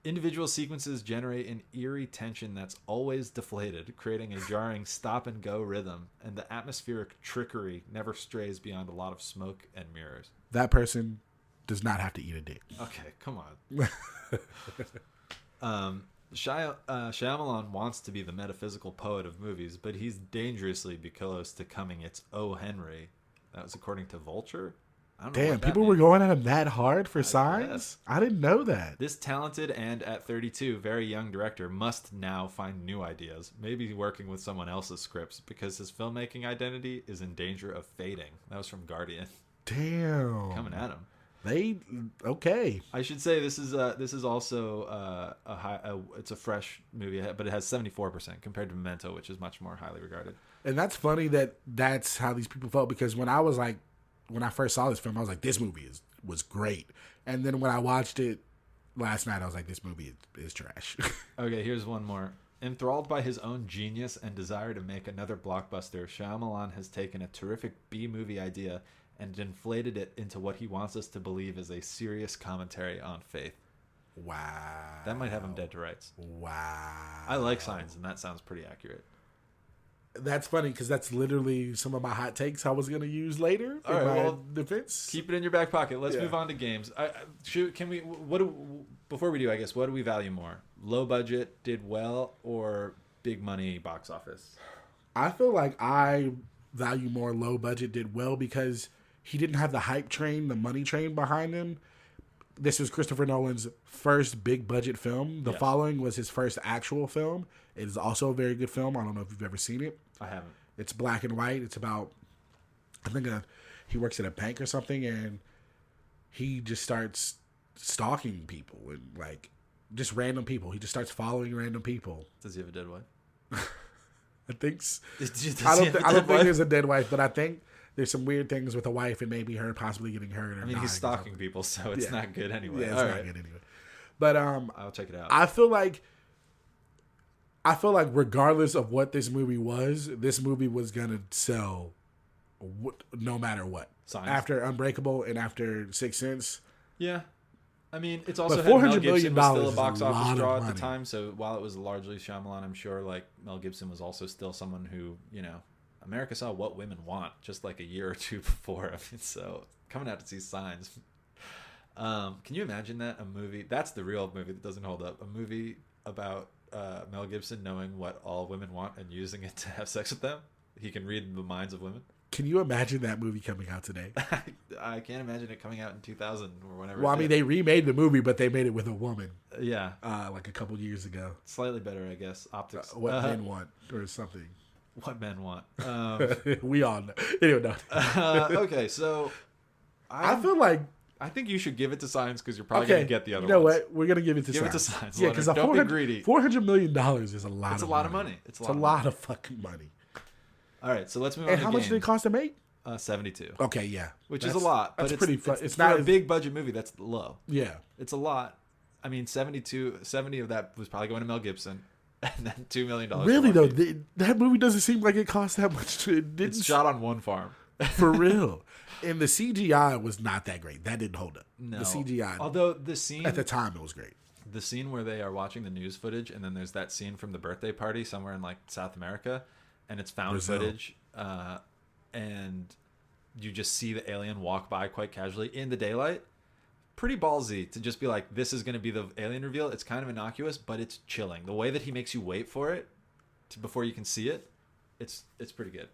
Individual sequences generate an eerie tension that's always deflated, creating a jarring stop-and-go rhythm, and the atmospheric trickery never strays beyond a lot of smoke and mirrors. That person does not have to eat a dick. Okay, come on. Shyamalan wants to be the metaphysical poet of movies, but he's dangerously close to coming its O. Henry. That was according to Vulture. Damn, people were going at him that hard for Signs? I didn't know that. This talented and, at 32, very young director must now find new ideas, maybe working with someone else's scripts, because his filmmaking identity is in danger of fading. That was from Guardian. Damn. Coming at him. Okay. I should say this is also it's a fresh movie, but it has 74% compared to Memento, which is much more highly regarded. And that's funny that that's how these people felt, because when I first saw this film, I was like, this movie was great. And then when I watched it last night, I was like, this movie is trash. Okay, here's one more. Enthralled by his own genius and desire to make another blockbuster, Shyamalan has taken a terrific B-movie idea and inflated it into what he wants us to believe is a serious commentary on faith. Wow. That might have him dead to rights. Wow. I like Signs, and that sounds pretty accurate. That's funny because that's literally some of my hot takes I was going to use later in my defense. Keep it in your back pocket. Let's move on to games. Before we do, I guess, what do we value more? Low budget, did well, or big money box office? I feel like I value more low budget, did well, because he didn't have the hype train, the money train behind him. this was Christopher Nolan's first big budget film. The Yes. Following was his first actual film. It is also a very good film. I don't know if you've ever seen it. I haven't. It's black and white. It's about, I think he works at a bank or something, and he just starts stalking people and like just random people. He just starts following random people. Does he have a dead wife? I think. Does I he don't. have a I dead don't think wife? there's a dead wife, but I think there's some weird things with a wife and maybe her possibly getting hurt. Or I mean, dying he's or stalking something. people, so it's Yeah. not good anyway. Yeah, it's All not right. good anyway. But I'll check it out. I feel like regardless of what this movie was gonna sell, no matter what. Signs. After Unbreakable and after Sixth Sense, Yeah. I mean, it's also But had Mel $400 Gibson million was still a is box a lot office of draw at money. the time. So while it was largely Shyamalan, I'm sure like Mel Gibson was also still someone who, America saw What Women Want just like a year or two before. I mean, so coming out to see Signs. Can you imagine that? A movie, that's the real movie that doesn't hold up. A movie about Mel Gibson knowing what all women want and using it to have sex with them. He can read the minds of women. can you imagine that movie coming out today? I can't imagine it coming out in 2000 or whenever. Well, I mean, they remade the movie, but they made it with a woman, yeah, like a couple years ago. slightly better, I guess. Optics. What Men Want or something. What men want. We all know. Anyway, no. Okay, so I feel like I think you should give it to Signs because you're probably okay. gonna get the other You know ones. what? We're gonna give it to Give it Signs. to Signs, Yeah, Leonard. because Don't be greedy. $400 million is a lot. It's a lot of money. It's It's a lot of fucking money. All right, so let's move on And to how much did it cost to make? 72, Okay, yeah, which is a lot. But That's it's pretty. It's for not a as, big budget movie. That's low. Yeah, It's a lot. I mean, 70 of that was probably going to Mel Gibson, and then $2 million. really though, that movie doesn't seem like it cost that much. It didn't It's shot on one farm. for real. And the CGI was not that great. That didn't hold up. No, The CGI Although the scene at the time it was great. the scene where they are watching the news footage, and then there's that scene from the birthday party somewhere in like South America, and it's found Brazil. footage, and you just see the alien walk by quite casually in the daylight. Pretty ballsy to just be like, this is going to be the alien reveal. It's kind of innocuous, but it's chilling. The way that he makes you wait for it before you can see it, it's pretty good.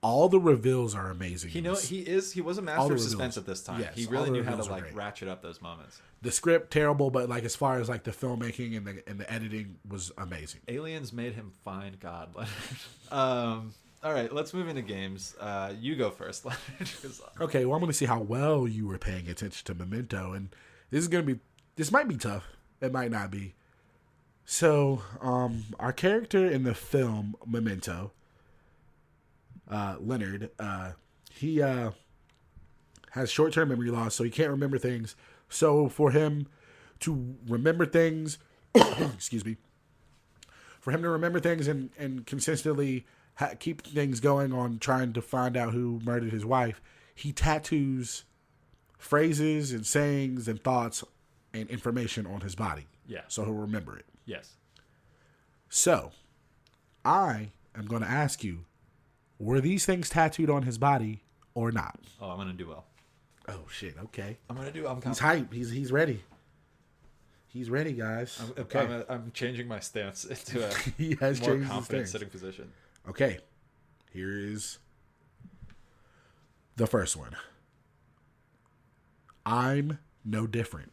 All the reveals are amazing. He was a All master the of suspense reveals. at this time. Yes, He all really the knew how to reveals are like great. ratchet up those moments. The script terrible, but like as far as like the filmmaking and the editing was amazing. Aliens made him find God. All right, let's move into games. You go first, Leonard. 'Cause Okay, well I'm going to see how well you were paying attention to Memento, and this might be tough. It might not be. So, our character in the film Memento, Leonard, he has short-term memory loss, so he can't remember things. So for him to remember things, excuse me, for him to remember things and consistently keep things going on trying to find out who murdered his wife, he tattoos phrases and sayings and thoughts and information on his body. Yeah. So he'll remember it. Yes. So, I am going to ask you, were these things tattooed on his body or not? Oh, I'm gonna do well. Oh, shit. Okay. I'm He's hype. He's ready. He's ready, guys. Okay. I'm changing my stance into a He has more changed his confident stance. sitting position. Okay. Here is the first one. I'm no different.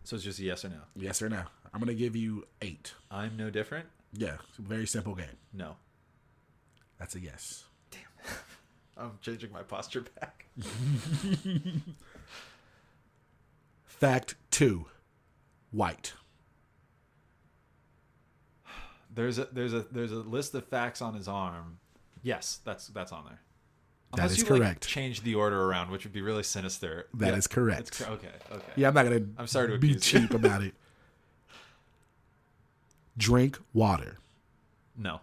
So it's just a yes or no. Yes or no? I'm going to give you 8. I'm no different. Yeah. It's a very simple game. No. That's a yes. I'm changing my posture back. Fact 2. White. There's a list of facts on his arm. Yes, that's on there. That Unless is you, correct. Like, change the order around, which would be really sinister. That is correct. Okay. Yeah, I'm not going I'm sorry to be accuse you. cheap about it. Drink water. No.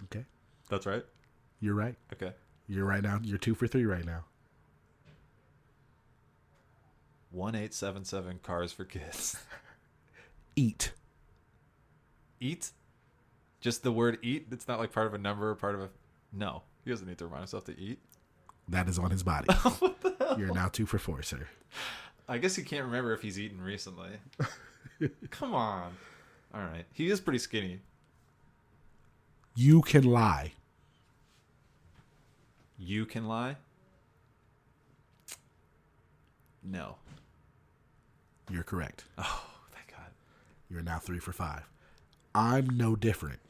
Okay. That's right. You're right. Okay. You're right now. You're 2 for 3 right now. 1877 cars for kids. Eat. Eat? Just the word eat? It's not like part of a number or part of a... No. He doesn't need to remind himself to eat. That is on his body. You're now 2 for 4, sir. I guess he can't remember if he's eaten recently. Come on. All right. He is pretty skinny. You can lie. You can lie? No. You're correct. Oh, thank God. You're now 3 for 5. I'm no different.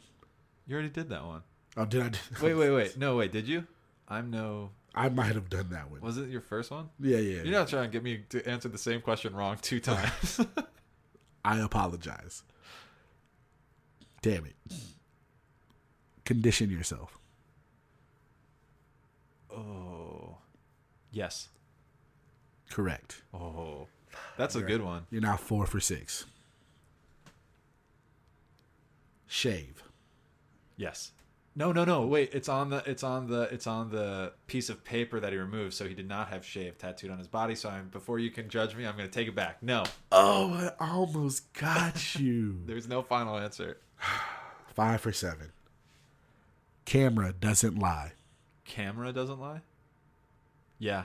You already did that one. Oh, did I? Wait. No, wait. Did you? I might have done that one. Was it your first one? Yeah. You're not trying to get me to answer the same question wrong 2 times. I apologize. Damn it. Condition yourself. Oh. Yes. Correct. Oh. That's a good one. You're now 4 for 6. Shave. Yes. No. Wait, it's on the piece of paper that he removed, so he did not have shave tattooed on his body. So before you can judge me, I'm going to take it back. No. Oh, I almost got you. There's no final answer. 5 for 7. Camera doesn't lie. Camera doesn't lie? Yeah.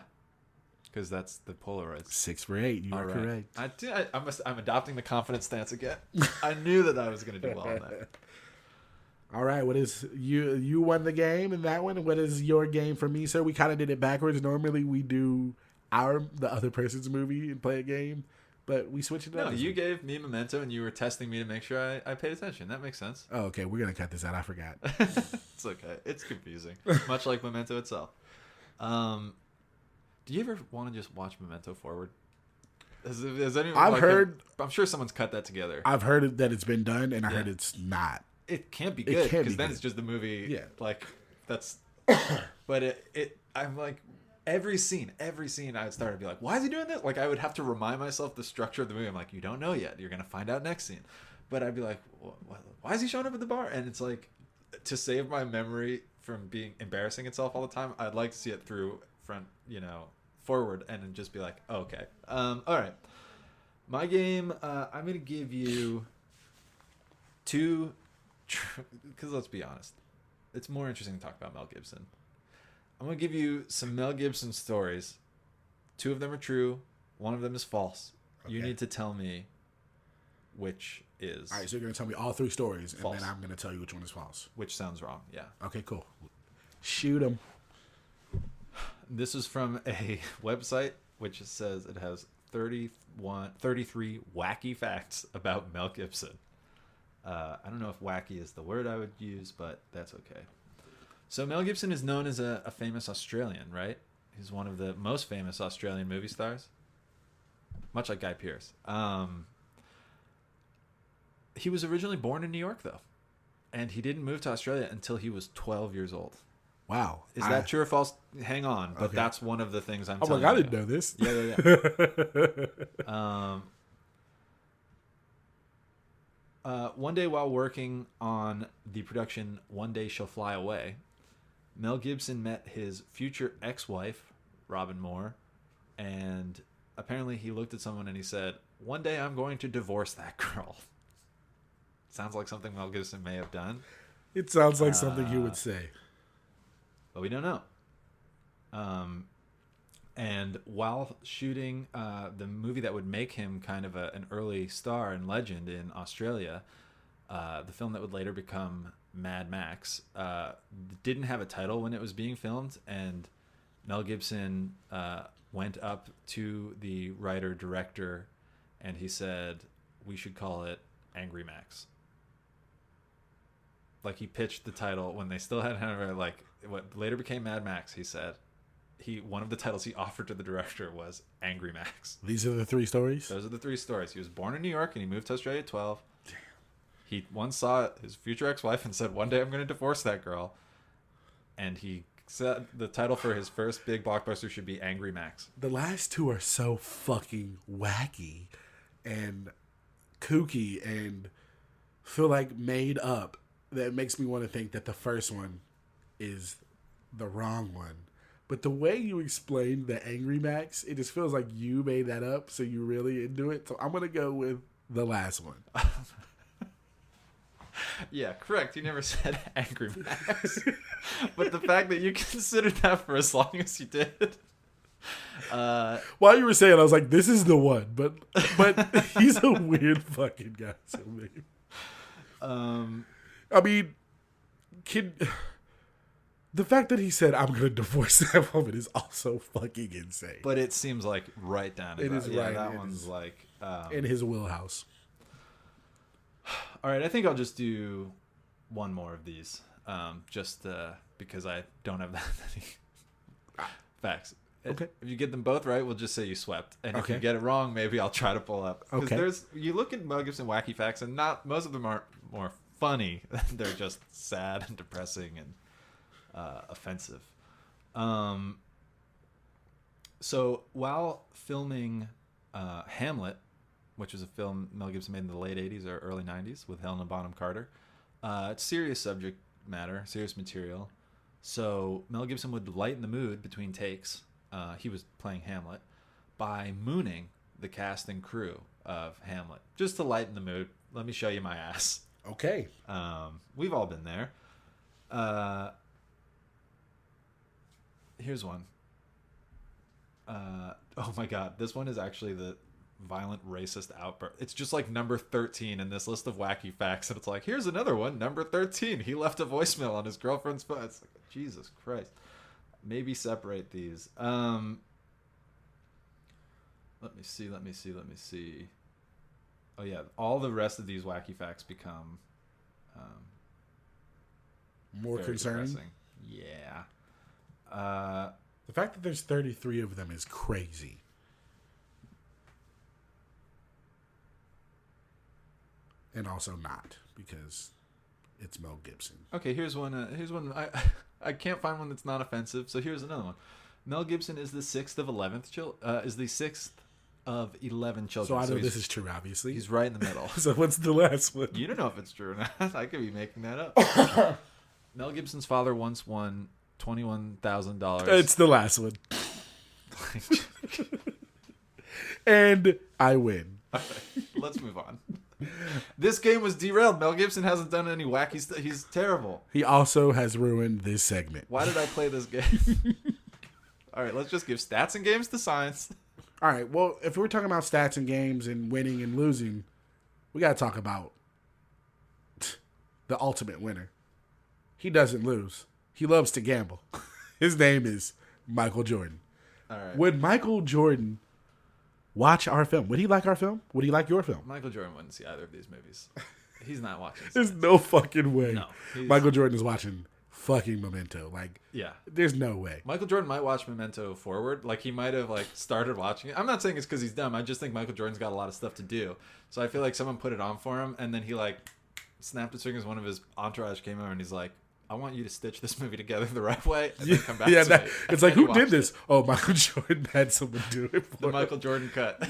Because that's the Polaroids. 6 for 8. You are correct. I'm adopting the confident stance again. I knew that I was going to do well on that. All right, what is you won the game in that one? What is your game for me, sir? We kind of did it backwards. Normally we do the other person's movie and play a game, but we switched it up. No, you gave me Memento, and you were testing me to make sure I paid attention. That makes sense. Oh, okay. We're gonna cut this out. I forgot. It's okay. It's confusing, much like Memento itself. Do you ever want to just watch Memento forward? Has anyone? I've heard. I'm sure someone's cut that together. I've heard that it's been done, and I heard it's not. It can't be good because then it's just the movie. Yeah, like that's. But I'm like every scene I would start to be like, why is he doing this? Like I would have to remind myself the structure of the movie. I'm like, you don't know yet. You're gonna find out next scene. But I'd be like, why is he showing up at the bar? And it's like, to save my memory from being embarrassing itself all the time, I'd like to see it through front, forward, and then just be like, oh, okay. All right. My game, I'm gonna give you 2. Because let's be honest, it's more interesting to talk about Mel Gibson. I'm going to give you some Mel Gibson stories. 2 of them are true. 1 of them is false. Okay. You need to tell me which is. All right, so you're going to tell me all 3 stories, false. And then I'm going to tell you which one is false. Which sounds wrong, yeah. Okay, cool. Shoot 'em. This is from a website which says it has 33 wacky facts about Mel Gibson. I don't know if wacky is the word I would use, but that's okay. So Mel Gibson is known as a famous Australian, right? He's one of the most famous Australian movie stars, much like Guy Pearce. He was originally born in New York, though, and he didn't move to Australia until he was 12 years old. Wow. Is that true or false? Hang on, but okay. That's one of the things I'm telling you. I didn't know this. Yeah. One day while working on the production One Day She'll Fly Away, Mel Gibson met his future ex-wife, Robin Moore, and apparently he looked at someone and he said, one day I'm going to divorce that girl. Sounds like something Mel Gibson may have done. It sounds like something he would say. But we don't know. And while shooting the movie that would make him kind of an early star and legend in Australia, the film that would later become Mad Max, didn't have a title when it was being filmed, and Mel Gibson went up to the writer-director and he said, we should call it Angry Max. Like, he pitched the title when they still hadn't had it, like what later became Mad Max. He said one of the titles he offered to the director was Angry Max. These are the 3 stories? Those are the 3 stories. He was born in New York and he moved to Australia at 12. Damn. He once saw his future ex-wife and said, one day I'm going to divorce that girl. And he said the title for his first big blockbuster should be Angry Max. The last 2 are so fucking wacky and kooky and feel like made up that makes me want to think that the first one is the wrong one. But the way you explained the Angry Max, it just feels like you made that up, so you're really into it. So I'm going to go with the last one. Yeah, correct. You never said Angry Max. But the fact that you considered that for as long as you did. While you were saying, I was like, this is the one. But he's a weird fucking guy. So maybe. I mean, The fact that he said, I'm going to divorce that woman is also fucking insane. But it seems like right down. It is right. That one's like in his wheelhouse. All right, I think I'll just do one more of these, just because I don't have that many facts. Okay. If you get them both right, we'll just say you swept. And if you Okay. get it wrong, maybe I'll try to pull up. Because Okay. you look at Mel Gibson wacky facts, and not most of them aren't more funny. They're just sad and depressing and offensive. So while filming Hamlet, which was a film Mel Gibson made in the late 80s or early 90s with Helena Bonham Carter, it's serious subject matter, serious material. So Mel Gibson would lighten the mood between takes. He was playing Hamlet by mooning the cast and crew of Hamlet just to lighten the mood. Let me show you my ass. Okay. We've all been there. Here's one. Oh my god, this one is actually the violent racist outburst. It's just like number 13 in this list of wacky facts, and it's like, here's another one, number 13. He left a voicemail on his girlfriend's phone. It's like, Jesus Christ. Maybe separate these. Let me see. Oh yeah, all the rest of these wacky facts become More very concerning. depressing. Yeah. The fact that there's 33 of them is crazy. And also not, because it's Mel Gibson. Okay, here's one. I can't find one that's not offensive. So here's another one. Mel Gibson is the sixth of 11 children. So I know this is true, obviously. He's right in the middle. So what's the last one? You don't know if it's true or not. I could be making that up. Mel Gibson's father once won $21,000. It's the last one. And I win. Let's move on. This game was derailed. Mel Gibson hasn't done any wacky stuff. He's terrible. He also has ruined this segment. Why did I play this game? All right, let's just give stats and games to science. All right, well, if we're talking about stats and games and winning and losing, we got to talk about the ultimate winner. He doesn't lose. He loves to gamble. His name is Michael Jordan. All right. Would Michael Jordan watch our film? Would he like our film? Would he like your film? Michael Jordan wouldn't see either of these movies. He's not watching. There's no fucking way. No, Michael Jordan is watching fucking Memento. Like, yeah. There's no way. Michael Jordan might watch Memento forward. Like, he might have, like, started watching it. I'm not saying it's because he's dumb. I just think Michael Jordan's got a lot of stuff to do. So I feel like someone put it on for him, and then he, like, snapped his fingers. One of his entourage came over, and he's like, I want you to stitch this movie together the right way and then come back to me. It's like, who did this? Oh, Michael Jordan had someone do it for The him. Michael Jordan cut.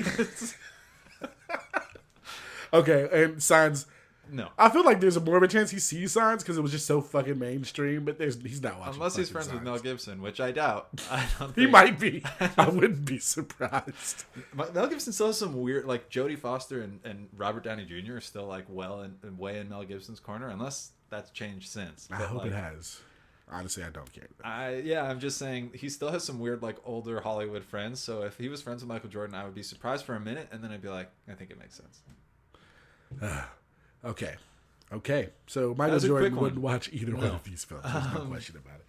Okay, and Signs. No. I feel like there's more of a chance he sees Signs because it was just so fucking mainstream, but he's not watching. Unless he's friends Signs. with Mel Gibson, which I doubt. I don't He think. might be. I wouldn't be surprised. Mel Gibson still has some weird, like, Jodie Foster and Robert Downey Jr. are still, like, way in Mel Gibson's corner, unless that's changed since. I hope it has. Honestly, I don't care. I'm just saying he still has some weird, like, older Hollywood friends. So if he was friends with Michael Jordan, I would be surprised for a minute, and then I'd be like, I think it makes sense. Okay. So Michael Jordan wouldn't watch either one of these films. There's no question about it.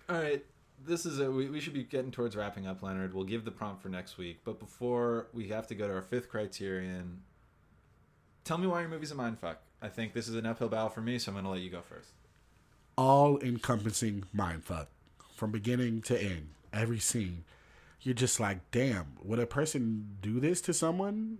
All right. This is we should be getting towards wrapping up, Leonard. We'll give the prompt for next week. But before we have to go to our fifth criterion, tell me why your movie's a mindfuck. I think this is an uphill battle for me, so I'm going to let you go first. All-encompassing mindfuck. From beginning to end. Every scene. You're just like, damn, would a person do this to someone?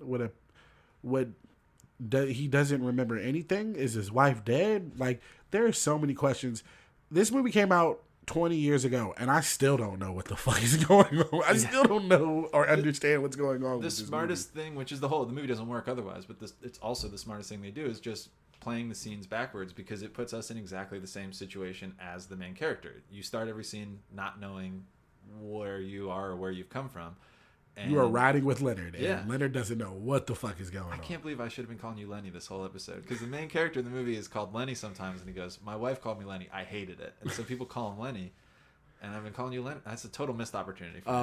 He doesn't remember anything? Is his wife dead? Like, there are so many questions. This movie came out 20 years ago, and I still don't know what the fuck is going on. I still don't know or understand what's going on. The smartest thing, which is the movie doesn't work otherwise, but it's also the smartest thing they do, is just playing the scenes backwards, because it puts us in exactly the same situation as the main character. You start every scene not knowing where you are or where you've come from. And you are riding with Leonard, and Leonard doesn't know what the fuck is going on. I can't believe I should have been calling you Lenny this whole episode, because the main character in the movie is called Lenny sometimes, and he goes, my wife called me Lenny. I hated it. And so people call him Lenny, and I've been calling you Lenny. That's a total missed opportunity for me.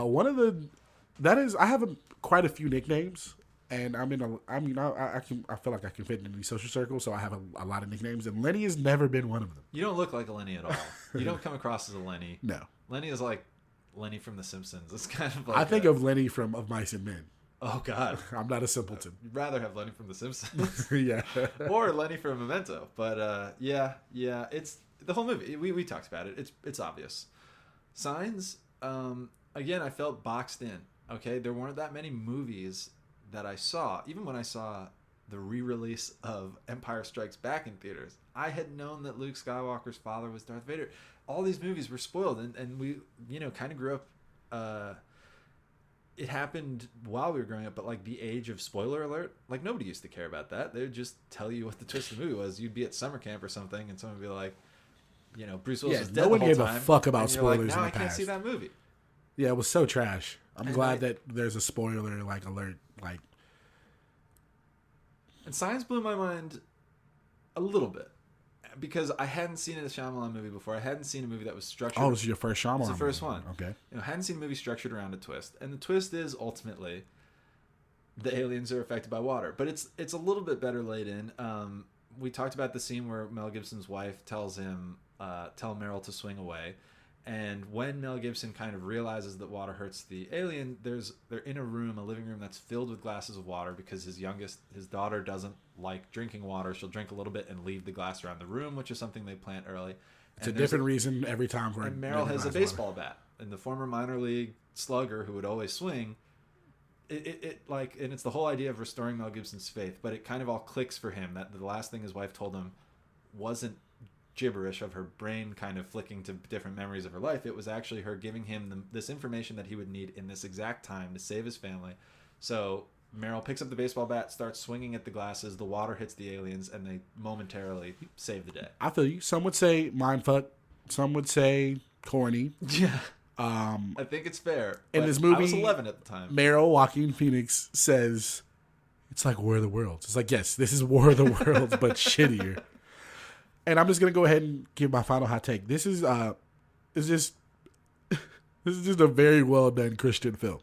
I have quite a few nicknames And I feel like I can fit in any social circle, so I have a lot of nicknames, and Lenny has never been one of them. You don't look like a Lenny at all. You don't come across as a Lenny. No. Lenny is like Lenny from The Simpsons. It's kind of like I think of Lenny from Of Mice and Men. Oh God, I'm not a simpleton. You'd rather have Lenny from The Simpsons, Yeah. or Lenny from Memento. But yeah, it's the whole movie. We talked about it. It's obvious. Signs. Again, I felt boxed in. Okay, there weren't that many movies that I saw. Even when I saw the re-release of Empire Strikes Back in theaters, I had known that Luke Skywalker's father was Darth Vader. All these movies were spoiled, and we, kind of grew up. It happened while we were growing up, but like the age of spoiler alert, like nobody used to care about that. They would just tell you what the twist of the movie was. You'd be at summer camp or something, and someone would be like, Bruce Willis was dead no one the whole gave time. a fuck about and you're spoilers like, in now the I can't past. see that movie. Yeah, it was so trash. I'm glad that there's a spoiler like alert. Like, and Signs blew my mind a little bit because I hadn't seen a Shyamalan movie before. I hadn't seen a movie that was structured. oh, this is your first Shyamalan? It's the first movie. one. Okay. Hadn't seen a movie structured around a twist, and the twist is ultimately the aliens are affected by water, but it's a little bit better laid in. We talked about the scene where Mel Gibson's wife tells him, tell Meryl to swing away. And when Mel Gibson kind of realizes that water hurts the alien, they're in a living room that's filled with glasses of water because his daughter doesn't like drinking water. She'll drink a little bit and leave the glass around the room, which is something they plant early. It's a different reason every time. And Meryl has a baseball bat, and the former minor league slugger who would always swing. And it's the whole idea of restoring Mel Gibson's faith, but it kind of all clicks for him that the last thing his wife told him wasn't gibberish of her brain kind of flicking to different memories of her life. It was actually her giving him this information that he would need in this exact time to save his family. So Meryl picks up the baseball bat, starts swinging at the glasses, the water hits the aliens, and they momentarily save the day. I feel you. Some would say mindfuck. Some would say corny. Yeah. I think it's fair. In this movie, I was 11 at the time. Meryl Joaquin Phoenix says, it's like War of the Worlds. It's like, yes, this is War of the Worlds, but shittier. And I'm just gonna go ahead and give my final hot take. This is just a very well done Christian film.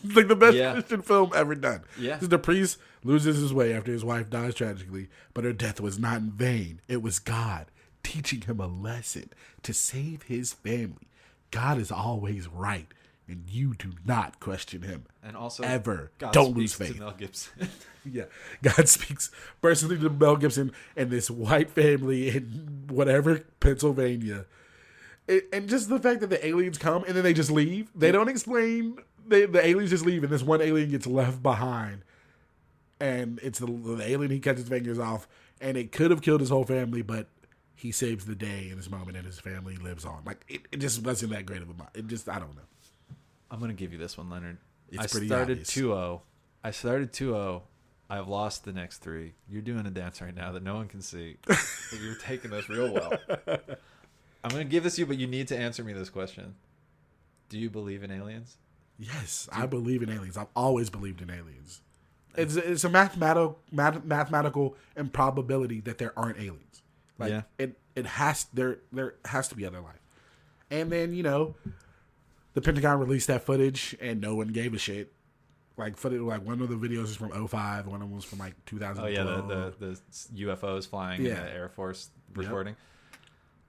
It's like the best Christian film ever done. Yeah. The priest loses his way after his wife dies tragically, but her death was not in vain. It was God teaching him a lesson to save his family. God is always right, and you do not question him. And also, ever God don't lose speaks faith. to Mel Gibson. Yeah, God speaks personally to Mel Gibson and this white family in whatever Pennsylvania, and just the fact that the aliens come and then they just leave. They don't explain. The aliens just leave, and this one alien gets left behind, and it's the alien he cuts his fingers off, and it could have killed his whole family, but he saves the day in this moment, and his family lives on. Like it just wasn't that great of a. I don't know. I'm gonna give you this one, Leonard. It's I pretty started obvious. 2-0. I started 2-0. I've lost the next 3. You're doing a dance right now that no one can see. But you're taking this real well. I'm going to give this to you, but you need to answer me this question. Do you believe in aliens? Yes, I believe in aliens. I've always believed in aliens. It's a mathematical improbability that there aren't aliens. Like Yeah. it has there has to be other life. And then, the Pentagon released that footage and no one gave a shit. Like one of the videos is from 2005, one of them was from like 2012. Oh yeah, the UFOs flying in the Air Force recording.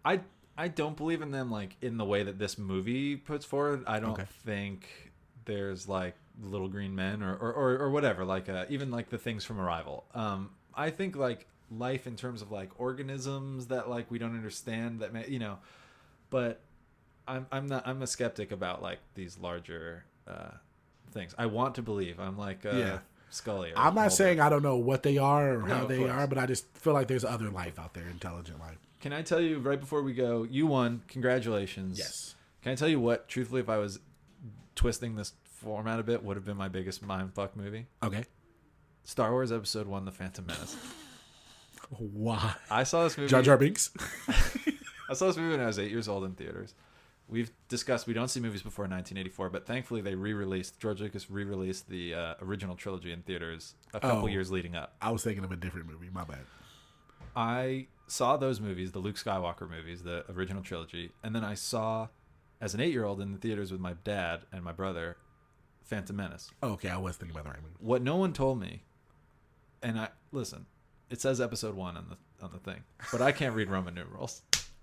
Yep. I don't believe in them like in the way that this movie puts forward. I don't think there's like little green men or whatever, like even like the things from Arrival. I think like life in terms of like organisms that like we don't understand that but I'm a skeptic about like these larger things. I want to believe. I'm like Scully. I'm not Mulder. saying I don't know what they are or how of they course. are, but I just feel like there's other life out there, intelligent life. Can I tell you right before we go, you won. Congratulations. Yes. Can I tell you what, truthfully, if I was twisting this format a bit, would have been my biggest mindfuck movie? Okay. Star Wars Episode 1, The Phantom Menace. Why? I saw this movie. Jar Jar Binks? I saw this movie when I was 8 years old in theaters. We've discussed we don't see movies before 1984, but thankfully they George Lucas re-released the original trilogy in theaters a couple years leading up. I was thinking of a different movie. My bad. I saw those movies, the Luke Skywalker movies, the original trilogy, and then I saw, as an 8-year-old in the theaters with my dad and my brother, Phantom Menace. Oh, okay, I was thinking about the right movie. What no one told me, and listen, it says episode 1 on the thing, but I can't read Roman numerals.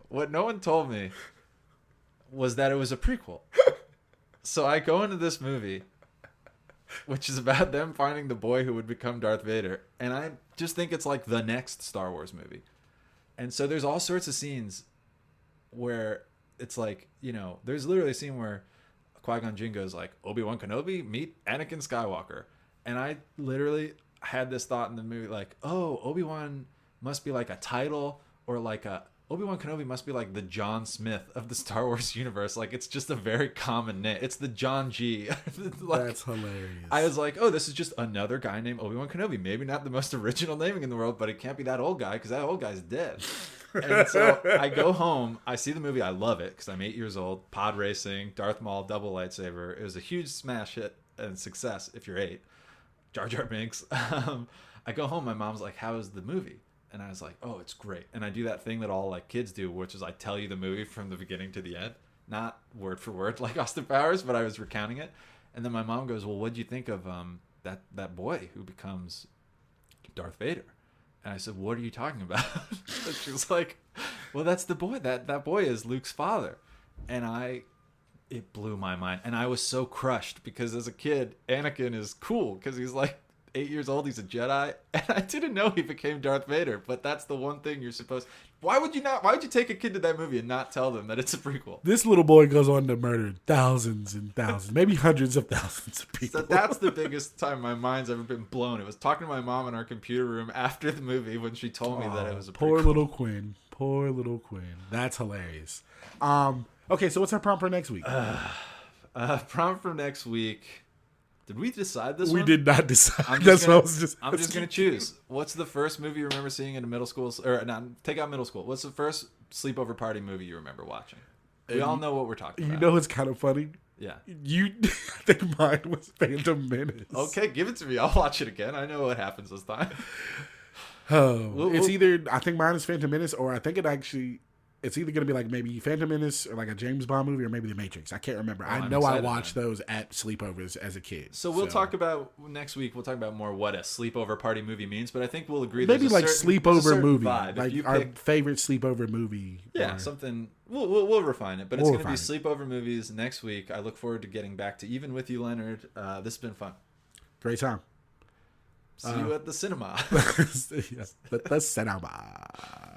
What no one told me was that it was a prequel. So I go into this movie, which is about them finding the boy who would become Darth Vader, and I just think it's like the next Star Wars movie. And so there's all sorts of scenes where it's like, there's literally a scene where Qui-Gon Jinn goes like, Obi-Wan Kenobi, meet Anakin Skywalker. And I literally had this thought in the movie like, oh, Obi-Wan must be like a title, or like Obi-Wan Kenobi must be like the John Smith of the Star Wars universe. Like, it's just a very common name. It's the John G. Like, that's hilarious. I was like, oh, this is just another guy named Obi-Wan Kenobi. Maybe not the most original naming in the world, but it can't be that old guy because that old guy's dead. And so I go home. I see the movie. I love it because I'm 8 years old. Pod racing, Darth Maul, double lightsaber. It was a huge smash hit and success if you're 8. Jar Jar Binks. I go home. My mom's like, how is the movie? And I was like, oh, it's great. And I do that thing that all like kids do, which is I tell you the movie from the beginning to the end. Not word for word like Austin Powers, but I was recounting it. And then my mom goes, well, what'd you think of that boy who becomes Darth Vader? And I said, what are you talking about? And she was like, well, that's the boy. That boy is Luke's father. And it blew my mind. And I was so crushed because as a kid, Anakin is cool because he's like 8 years old. He's a Jedi. And I didn't know he became Darth Vader. But that's the one thing you're supposed... Why would you take a kid to that movie and not tell them that it's a prequel? This little boy goes on to murder thousands and thousands, maybe hundreds of thousands of people. So that's the biggest time my mind's ever been blown. It was talking to my mom in our computer room after the movie when she told me that it was a prequel. Poor little Quinn. Poor little Quinn. That's hilarious. Okay, so what's our prompt for next week? Prompt for next week. Did we decide this We one? did not decide. I'm That's just what gonna, I was just... I'm just going to choose. What's the first movie you remember seeing in a middle school? Or not, take out middle school. What's the first sleepover party movie you remember watching? We all know what we're talking about. You know it's kind of funny? Yeah. I think mine was Phantom Menace. Okay, give it to me. I'll watch it again. I know what happens this time. It's either... I think mine is Phantom Menace, or I think it's either going to be like maybe Phantom Menace or like a James Bond movie, or maybe The Matrix. I can't remember. I know I watched those at sleepovers as a kid. So we'll talk about next week. We'll talk about more what a sleepover party movie means. But I think we'll agree. Maybe like sleepover movie, vibe. like our favorite sleepover movie. Yeah, something. We'll refine it. But it's going to be sleepover movies next week. I look forward to getting back to Even With You, Leonard. This has been fun. Great time. See you at the cinema. The cinema.